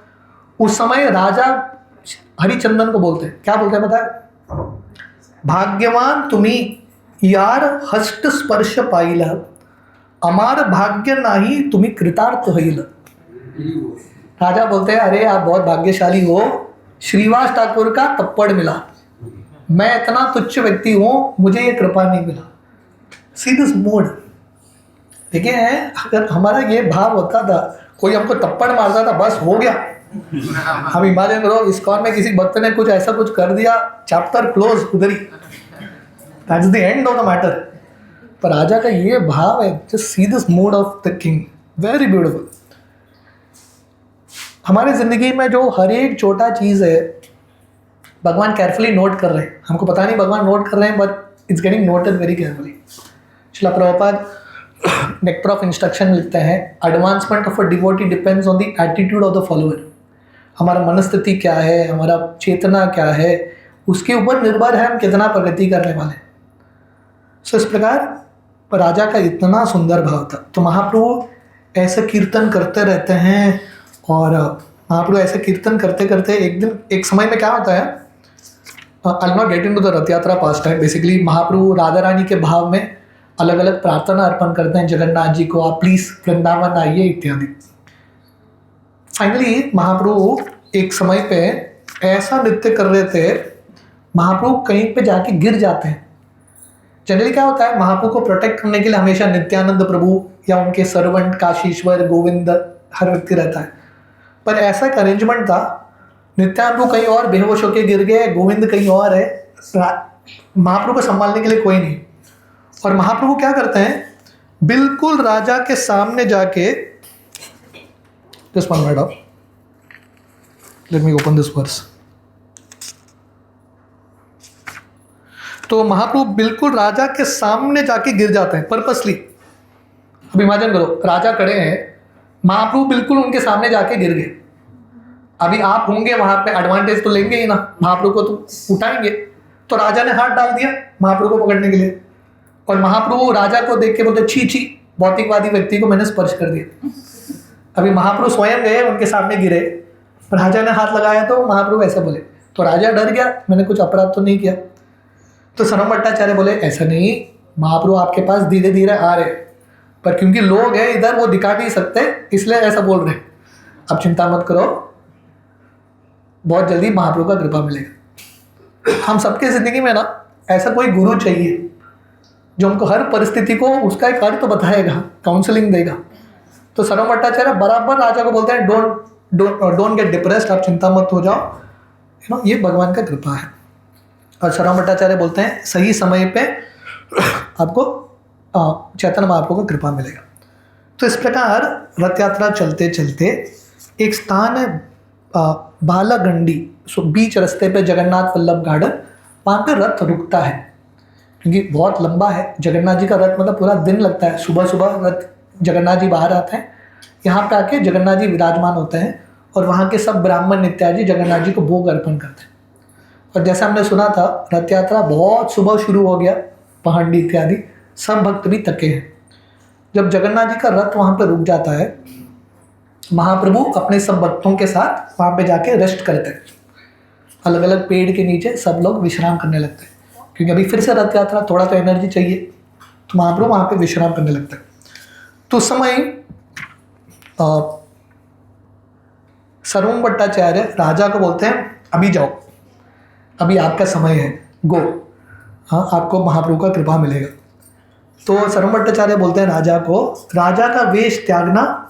उस समय राजा हरिचंदन को बोलते हैं, क्या बोलते हैं पता है? भाग्यवान तुम्ही यार हस्त स्पर्श पाइल, अमार भाग्य नाही तुम्ही कृतार्थ होइल। राजा बोलते हैं, अरे आप बहुत भाग्यशाली हो, श्रीवास ठाकुर का तप्पड़ मिला, मैं इतना तुच्छ व्यक्ति हूँ, मुझे ये कृपा नहीं मिला। सी दिस मूड। देखिए, अगर हमारा ये भाव होता था, कोई हमको तप्पड़ मारता था, बस हो गया। हम हिमालयन ग्रोव इस्कॉन में किसी भक्त ने कुछ ऐसा कुछ कर दिया, चैप्टर क्लोज, उधर ही, that's the end of the matter. पर राजा का ये भाव है, just see this mood of the king, very beautiful. हमारी जिंदगी में जो हर एक छोटा चीज़ है, भगवान केयरफुली नोट कर रहे हैं। हमको पता नहीं भगवान नोट कर रहे हैं, but it's getting noted very carefully. Srila Prabhupada nectar of instruction लिखते हैं, advancement of a devotee depends on the attitude of the follower. हमारा मनस्थिति क्या है, हमारा चेतना क्या है, उसके ऊपर निर्भर है हम कितना प्रगति करने वाले हैं। सो इस प्रकार राजा का इतना सुंदर भाव था। तो महाप्रभु ऐसे कीर्तन करते रहते हैं, और महाप्रभु ऐसे कीर्तन करते करते एक समय में क्या होता है, आई नॉट गेट इनटू द रथ यात्रा पास्ट टाइम। बेसिकली महाप्रभु राधा रानी के भाव में अलग अलग प्रार्थना अर्पण करते हैं जगन्नाथ जी को, आप प्लीज वृंदावन आइए इत्यादि। फाइनली महाप्रभु एक समय पे ऐसा नृत्य कर रहे थे, महाप्रभु कहीं पे जाके गिर जाते हैं। जनरली क्या होता है, महाप्रभु को प्रोटेक्ट करने के लिए हमेशा नित्यानंद प्रभु या उनके सर्वेंट काशीश्वर गोविंद हर व्यक्ति रहता है, पर ऐसा एक अरेंजमेंट था, नित्यानंद प्रभु कहीं और बेहोश होकर गिर गए, गोविंद कहीं और है, महाप्रभु को संभालने के लिए कोई नहीं। और महाप्रभु क्या करते हैं, बिल्कुल राजा के सामने जाके, just one minute, let me open this verse. तो महाप्रभु बिल्कुल राजा के सामने जाके गिर जाते हैं पर्पसली। अब इमेजिन करो, राजा खड़े हैं, महाप्रभु बिल्कुल उनके सामने जाके गिर गए। अभी आप होंगे वहां पे, एडवांटेज तो लेंगे ही ना, महाप्रभु को तो उठाएंगे। तो राजा ने हाथ डाल दिया महाप्रभु को पकड़ने के लिए, और महाप्रभु राजा को देख के बोलते, छी छी, भौतिकवादी व्यक्ति को मैंने स्पर्श कर दिया। अभी महाप्रभु स्वयं गए, उनके सामने गिरे, राजा ने हाथ लगाया तो महाप्रभु ऐसे बोले, तो राजा डर गया, मैंने कुछ अपराध तो नहीं किया। तो सरम भट्टाचार्य बोले, ऐसा नहीं, महाप्रभु आपके पास धीरे धीरे आ रहे, पर क्योंकि लोग हैं इधर, वो दिखा नहीं सकते, इसलिए ऐसा बोल रहे। अब चिंता मत करो, बहुत जल्दी महाप्रभु का कृपा मिलेगा। हम सबके जिंदगी में ना ऐसा कोई गुरु चाहिए जो हमको हर परिस्थिति को उसका एक अर्थ बताएगा, काउंसलिंग देगा। तो सरम भट्टाचार्य बराबर राजा को बोलते हैं, डोंट गेट डिप्रेस्ड, आप चिंता मत हो जाओ, ये भगवान का कृपा है। और सरम भट्टाचार्य बोलते हैं, सही समय पे आपको चैतन्य महाप्रभु का कृपा मिलेगा। तो इस प्रकार रथ यात्रा चलते चलते एक स्थान है बालागंडी, सो बीच रास्ते पे जगन्नाथ वल्लभ गार्डन, वहाँ पे रथ रुकता है, क्योंकि बहुत लंबा है। जगन्नाथ जी का रथ मतलब पूरा दिन लगता है, सुबह सुबह रथ जगन्नाथ जी बाहर आते हैं, यहाँ पे आके जगन्नाथ जी विराजमान होते हैं, और वहाँ के सब ब्राह्मण इत्यादि जगन्नाथ जी को भोग अर्पण करते हैं। और जैसे हमने सुना था, रथ यात्रा बहुत सुबह शुरू हो गया, पहाड़ी इत्यादि सब भक्त भी थके हैं। जब जगन्नाथ जी का रथ वहाँ पर रुक जाता है, महाप्रभु अपने सब भक्तों के साथ वहाँ पे जाके रेस्ट करते हैं। अलग अलग पेड़ के नीचे सब लोग विश्राम करने लगते हैं, क्योंकि अभी फिर से रथ यात्रा, थोड़ा तो एनर्जी चाहिए, तो महाप्रभु वहाँ पे विश्राम करने लगते हैं। तो उस समय सरवम भट्टाचार्य राजा को बोलते हैं, अभी जाओ, अभी आपका समय है, गो, हाँ आपको महाप्रभु का कृपा मिलेगा। तो सरवम भट्टाचार्य बोलते हैं राजा को, राजा का वेश त्यागना,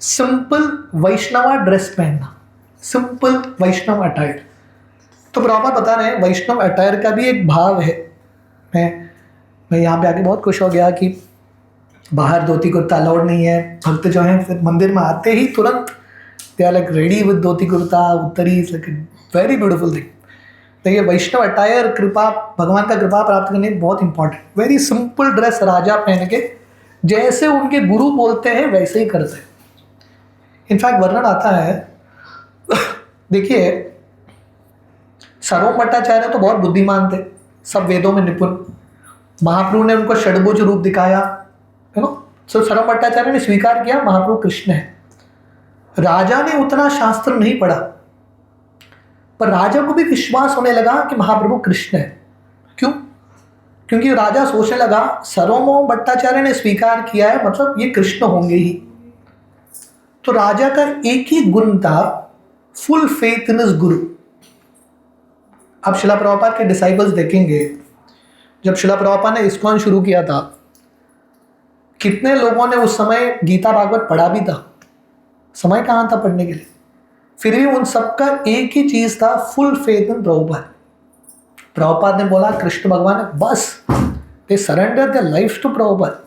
सिंपल वैष्णवा ड्रेस पहनना, सिंपल वैष्णव अटायर। तो प्रभुपाद बता रहे हैं, वैष्णव अटायर का भी एक भाव है। मैं यहाँ पे आके बहुत खुश हो गया कि बाहर धोती कुर्ता अलाउड नहीं है। भक्त जो हैं फिर मंदिर में आते ही तुरंत they are like ready with dhoti kurta, उत्तरी, it's like very beautiful thing. देखिए वैष्णव अटायर कृपा, भगवान का कृपा प्राप्त करने बहुत इंपॉर्टेंट। वेरी सिंपल ड्रेस राजा पहन के जैसे उनके गुरु बोलते हैं वैसे ही करते हैं। इनफैक्ट वर्णन आता है देखिए सर्वम भट्टाचार्य तो बहुत बुद्धिमान थे, सब वेदों में निपुण। महाप्रभु ने उनको षड्भुज रूप दिखाया, है नो। सो सर्वम भट्टाचार्य ने स्वीकार किया महाप्रभु कृष्ण है। राजा ने उतना शास्त्र नहीं पढ़ा, पर राजा को भी विश्वास होने लगा कि महाप्रभु कृष्ण है। क्यों? क्योंकि राजा सोचने लगा सर्वम भट्टाचार्य ने स्वीकार किया है, मतलब ये कृष्ण होंगे ही। तो राजा का एक ही गुण था, फुल फेथ इन हिज गुरु। आप शिला प्रभुपाद के डिसाइबल्स देखेंगे, जब शिला प्रभुपाद ने इस्कॉन शुरू किया था, कितने लोगों ने उस समय गीता भागवत पढ़ा भी था, समय कहाँ था पढ़ने के लिए। फिर भी उन सबका एक ही चीज था, full faith in Prabhupada. Prabhupada ने बोला कृष्ण भगवान है, बस they surrender their life to Prabhupada.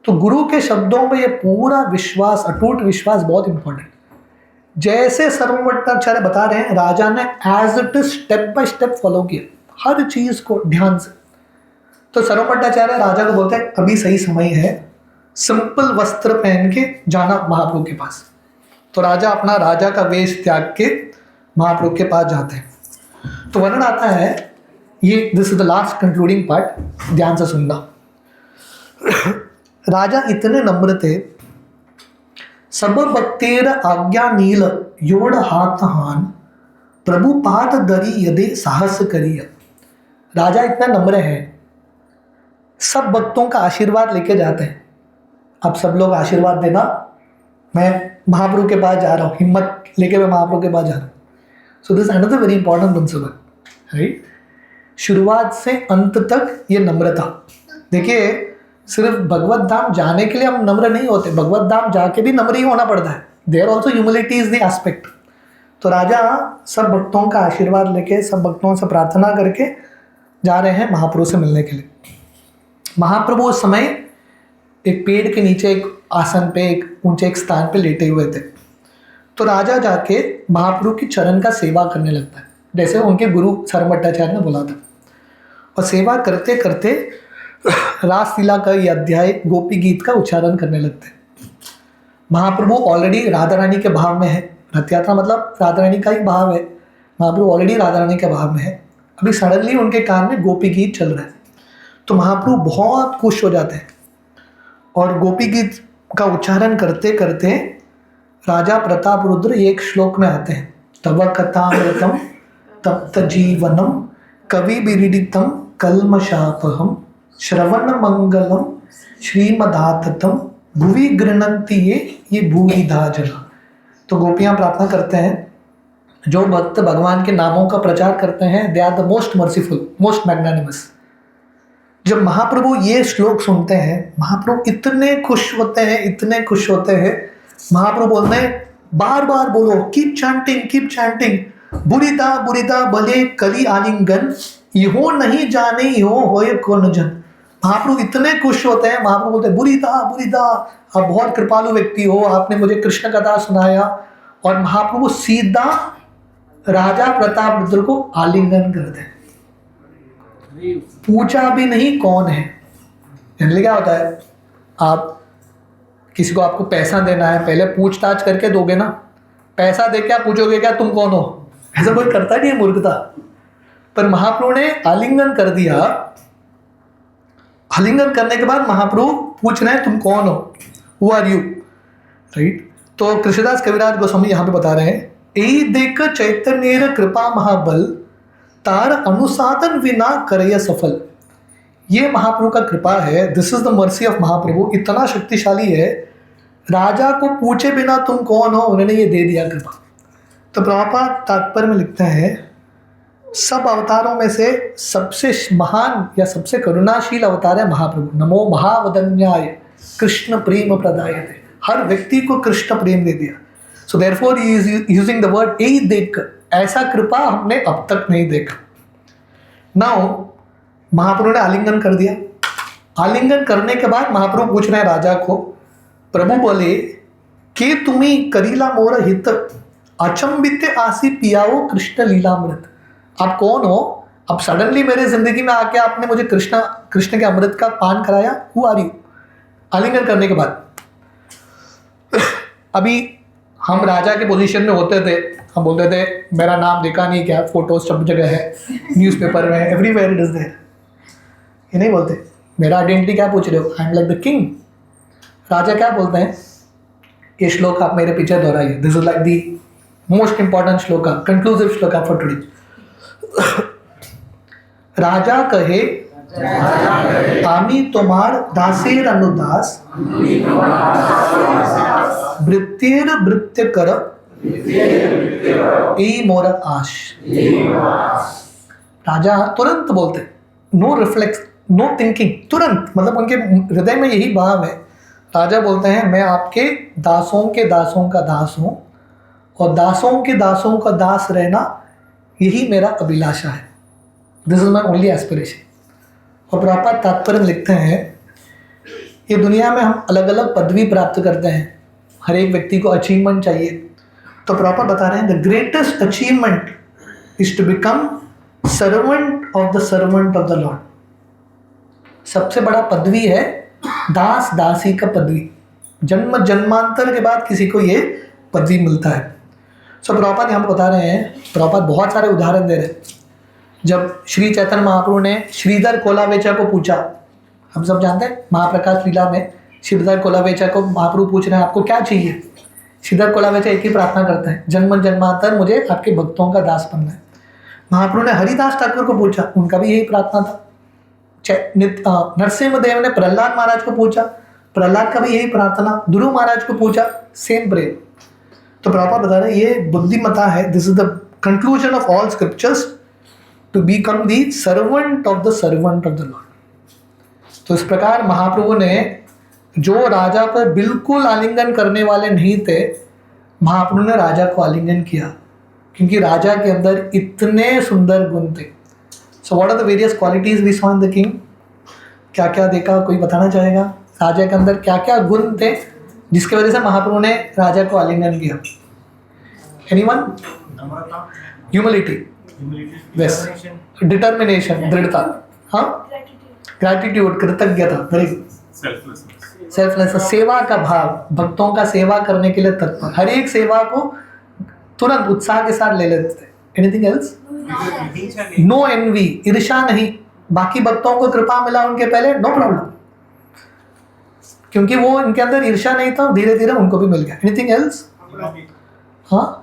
तो गुरु के शब्दों में ये पूरा विश्वास, अटूट विश्वास बहुत इंपॉर्टेंट। जैसे सर्वम भट्टाचार्य बता रहे हैं, राजा ने as it is step by step follow किया हर चीज को ध्यान से। तो सर्वम भट्टाचार्य राजा को बोलते हैं अभी सही समय है सिंपल वस्त्र पहन के जाना महाप्रभु के पास। तो राजा अपना राजा का वेश त्याग के महाप्रभु के पास जाते हैं। तो वर्णन आता है, ये this is the last concluding part, ध्यान से सुनना। राजा इतने नम्र थे, सब भक्तेर आज्ञा नील योड़ हाथ हान प्रभु पाद दरी यदे साहस करिय। राजा इतना नम्र है, सब भक्तों का आशीर्वाद लेके जाते हैं। अब सब लोग आशीर्वाद देना, मैं महाप्रभु के पास जा रहा हूँ, हिम्मत लेके मैं महाप्रभु के पास जा रहा हूँ। So this another very important principle, right. शुरुआत से अंत तक ये नम्रता। देखिए सिर्फ भगवत धाम जाने के लिए हम नम्र नहीं होते, भगवत धाम जाके भी नम्र ही होना पड़ता है। There also humility is the aspect. तो राजा सब भक्तों का आशीर्वाद लेके, सब भक्तों से प्रार्थना करके जा रहे हैं महाप्रभु से मिलने के लिए। महाप्रभु उस समय एक पेड़ के नीचे एक आसन पे, एक ऊंचे एक स्थान पे लेटे हुए थे। तो राजा जाके महाप्रभु की चरण का सेवा करने लगता है, जैसे उनके गुरु सर्वम भट्टाचार्य ने बोला था। और सेवा करते करते रासलीला का ये अध्याय गोपी गीत का उच्चारण करने लगते हैं। महाप्रभु ऑलरेडी राधा रानी के भाव में है। रथ यात्रा मतलब राधा रानी का ही भाव है। महाप्रभु ऑलरेडी राधा रानी के भाव में है। अभी सडनली उनके कान में गोपी गीत चल रहा है, तो महाप्रभु बहुत खुश हो जाते हैं और गोपी गीत का उच्चारण करते करते राजा प्रताप रुद्र एक श्लोक में आते हैं, तव कथामृतम तप्त जीवनम कवि विरीडितम कल्मशापहम श्रवण मंगलम श्रीमदाततम भुवि गृणंति ये भूरिधा जना। तो गोपियाँ प्रार्थना करते हैं, जो भक्त भगवान के नामों का प्रचार करते हैं, they are the most merciful, most magnanimous. जब महाप्रभु ये श्लोक सुनते हैं, महाप्रभु इतने खुश होते हैं, इतने खुश होते हैं। महाप्रभु बोलते हैं बार बार बोलो, कीप चैंटिंग, बुरीदा बुरीदा भले कली आलिंगन, इहो नहीं जाने इहो होए कौन जन। महाप्रभु इतने खुश होते हैं, महाप्रभु बोलते हैं बुरीदा आप बहुत कृपालु व्यक्ति हो, आपने मुझे कृष्ण कथा सुनाया। और महाप्रभु सीधा राजा प्रताप रुद्र को आलिंगन करते हैं, पूछा भी नहीं कौन है। जनरली क्या होता है, आप किसी को आपको पैसा देना है, पहले पूछताछ करके दोगे ना। पैसा दे के आप पूछोगे क्या तुम कौन हो, ऐसा कोई करता नहीं है, मूर्खता। पर महाप्रभु ने आलिंगन कर दिया। आलिंगन करने के बाद महाप्रभु पूछ रहे हैं तुम कौन हो, हु आर यू, राइट। तो कृष्णदास कविराज गोस्वामी यहाँ पे बता रहे हैं, यही देख चैतन्य कृपा महाबल तार अनुसाधन विना करय सफल। ये महाप्रभु का कृपा है, this is the mercy of Mahaprabhu. इतना शक्तिशाली है, राजा को पूछे बिना तुम कौन हो उन्होंने ये दे दिया कृपा। तो प्रभुपाद तात्पर्य में लिखते हैं, सब अवतारों में से सबसे महान या सबसे करुणाशील अवतार है महाप्रभु। नमो महावदन्याय कृष्ण प्रेम प्रदायते। हर व्यक्ति को कृष्ण प्रेम दे दिया। So therefore he is using the word यही देख, ऐसा कृपा हमने अब तक नहीं देखा। नाउ महाप्रभु ने आलिंगन कर दिया, आलिंगन करने के बाद महाप्रभु पूछ रहे हैं राजा को, प्रभु बोले कि तुम्ही करीला मोर हित अचंबित आसी पियाओ कृष्ण लीलामृत। आप कौन हो? अब सडनली मेरे जिंदगी में आके आपने मुझे कृष्ण के अमृत का पान कराया। Who are you? आलिंगन करने के बाद अभी हम राजा के पोजीशन में होते थे, हम बोलते थे मेरा नाम देखा नहीं क्या, फोटो सब जगह है, न्यूज़पेपर में, एवरीवेयर इट इज देयर। ये नहीं बोलते मेरा आइडेंटिटी क्या पूछ रहे हो, I am like the king. राजा क्या बोलते हैं? ये श्लोक आप मेरे पीछे दोहराइए, this is like the most important shloka, conclusive shloka for today. राजा कहे आमी तोमार दासेर अनुदास वृत्तिर वृत्य कर ए मोर आश। राजा तुरंत बोलते, नो रिफ्लेक्स, नो थिंकिंग, तुरंत, मतलब उनके हृदय में यही भाव है। राजा बोलते हैं मैं आपके दासों के दासों का दास हूँ और दासों के दासों का दास रहना यही मेरा अभिलाषा है। This is my only aspiration. और प्रभुपाद तात्पर्य में लिखते हैं ये दुनिया में हम अलग अलग पदवी प्राप्त करते हैं, हर एक व्यक्ति को अचीवमेंट चाहिए। तो प्रभुपाद बता रहे हैं the greatest achievement is to become servant of the servant of the lord. सबसे बड़ा पदवी है दास दासी का पदवी। जन्म जन्मांतर के बाद किसी को ये पदवी मिलता है। सो प्रभुपाद यहाँ पर बता रहे हैं, प्रभुपाद बहुत सारे उदाहरण दे रहे हैं। जब श्री चैतन्य महाप्रभु ने श्रीधर कोलावेचा को पूछा, हम सब जानते हैं महाप्रकाश लीला में श्रीधर कोलावेचा को महाप्रभु पूछ रहे हैं आपको क्या चाहिए। श्रीधर कोलावेचा एक ही प्रार्थना करते हैं, जन्म जन्मांतर मुझे आपके भक्तों का दास बनना है। महाप्रभु ने हरिदास ठाकुर को पूछा, उनका भी यही प्रार्थना था। नरसिंहदेव ने प्रहलाद महाराज को पूछा, प्रहलाद का भी यही प्रार्थना। ध्रुव महाराज को पूछा, सेम प्रेयर। तो प्रभुपाद बता रहे ये बुद्धिमता है, this is the conclusion of all scriptures, to become the servant of the servant of the lord. तो इस प्रकार महाप्रभु ने जो राजा को बिल्कुल आलिंगन करने वाले नहीं थे, महाप्रभु ने राजा को आलिंगन किया क्योंकि राजा के अंदर इतने सुंदर गुण थे। So what are the various qualities we saw in the king? क्या क्या देखा, कोई बताना चाहेगा? राजा के अंदर क्या क्या गुण थे जिसकी वजह से महाप्रभु ने राजा को आलिंगन किया? एनीवन? ह्यूमिलिटी, यस, डिटर्मिनेशन, दृढ़ता, हाँ, ग्रैटिट्यूड, कृतज्ञता, वेरी गुड, सेल्फलेस, सेवा का भाव, भक्तों का सेवा करने के लिए तत्पर, हर एक सेवा को तुरंत उत्साह के साथ ले लेते थे। Anything else? नो एनवी, ईर्ष्या नहीं। बाकी भक्तों को कृपा मिला उनके पहले, नो प्रॉब्लम, क्योंकि वो इनके अंदर ईर्ष्या नहीं था, धीरे धीरे उनको भी मिल गया। Anything else? हाँ,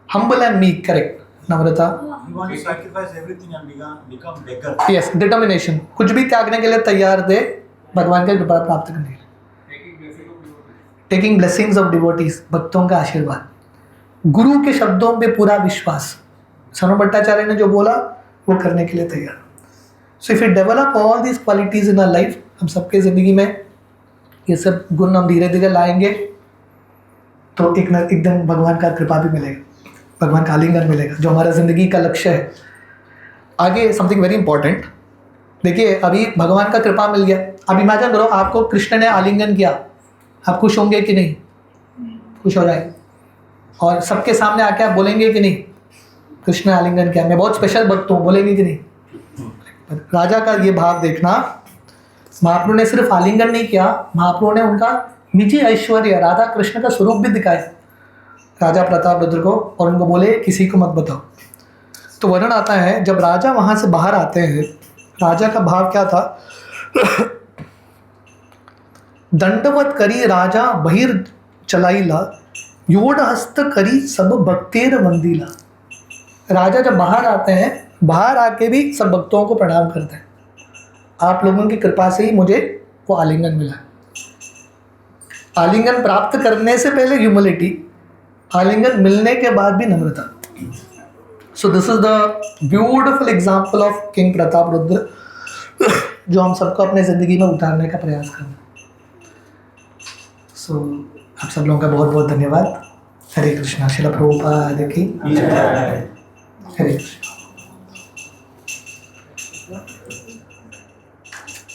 humble and meek, correct, Namrata, yes, determination, कुछ भी त्यागने के लिए तैयार थे भगवान का कृपा प्राप्त करने के लिए। टेकिंग ब्लेसिंग्स ऑफ डिवोटीज, भक्तों का आशीर्वाद, गुरु के शब्दों पे पूरा विश्वास, सनो भट्टाचार्य ने जो बोला वो करने के लिए तैयार। So if you develop all these qualities in our life, हम सबके ज़िंदगी में ये सब गुण हम धीरे धीरे लाएंगे तो एक न एकदम भगवान का कृपा भी मिलेगा, भगवान का आलिंगन मिलेगा, जो हमारा ज़िंदगी का लक्ष्य है। आगे समथिंग वेरी इंपॉर्टेंट, देखिए अभी भगवान का कृपा मिल गया। अब इमेजिन करो आपको कृष्ण ने आलिंगन किया, आप खुश होंगे कि नहीं? खुश हो जाए। और सबके सामने आके आप बोलेंगे कि नहीं कृष्ण ने आलिंगन किया, मैं बहुत स्पेशल भक्त हूँ, बोलेंगे कि नहीं? राजा का ये भाव देखना, महाप्रभु ने सिर्फ आलिंगन नहीं किया, महाप्रभु ने उनका निजी ऐश्वर्य, राधा कृष्ण का स्वरूप भी दिखाया राजा प्रताप रुद्र को, और उनको बोले किसी को मत बताओ। तो वर्णन आता है जब राजा वहाँ से बाहर आते हैं, राजा का भाव क्या था? दंडवत करी राजा बहिर चलाईला, योड़ हस्त करी सब भक्तेर मंदिला। राजा जब बाहर आते हैं, बाहर आके भी सब भक्तों को प्रणाम करते हैं, आप लोगों की कृपा से ही मुझे वो आलिंगन मिला। आलिंगन प्राप्त करने से पहले ह्यूमिलिटी, आलिंगन मिलने के बाद भी नम्रता। So this is the beautiful example of king Pratap Rudra, जो हम सबको अपने ज़िंदगी में उतारने का प्रयास करना। सो आप सब लोगों का बहुत बहुत धन्यवाद। हरे कृष्णा। श्रील प्रभुपाद की जय। हरे कृष्णा।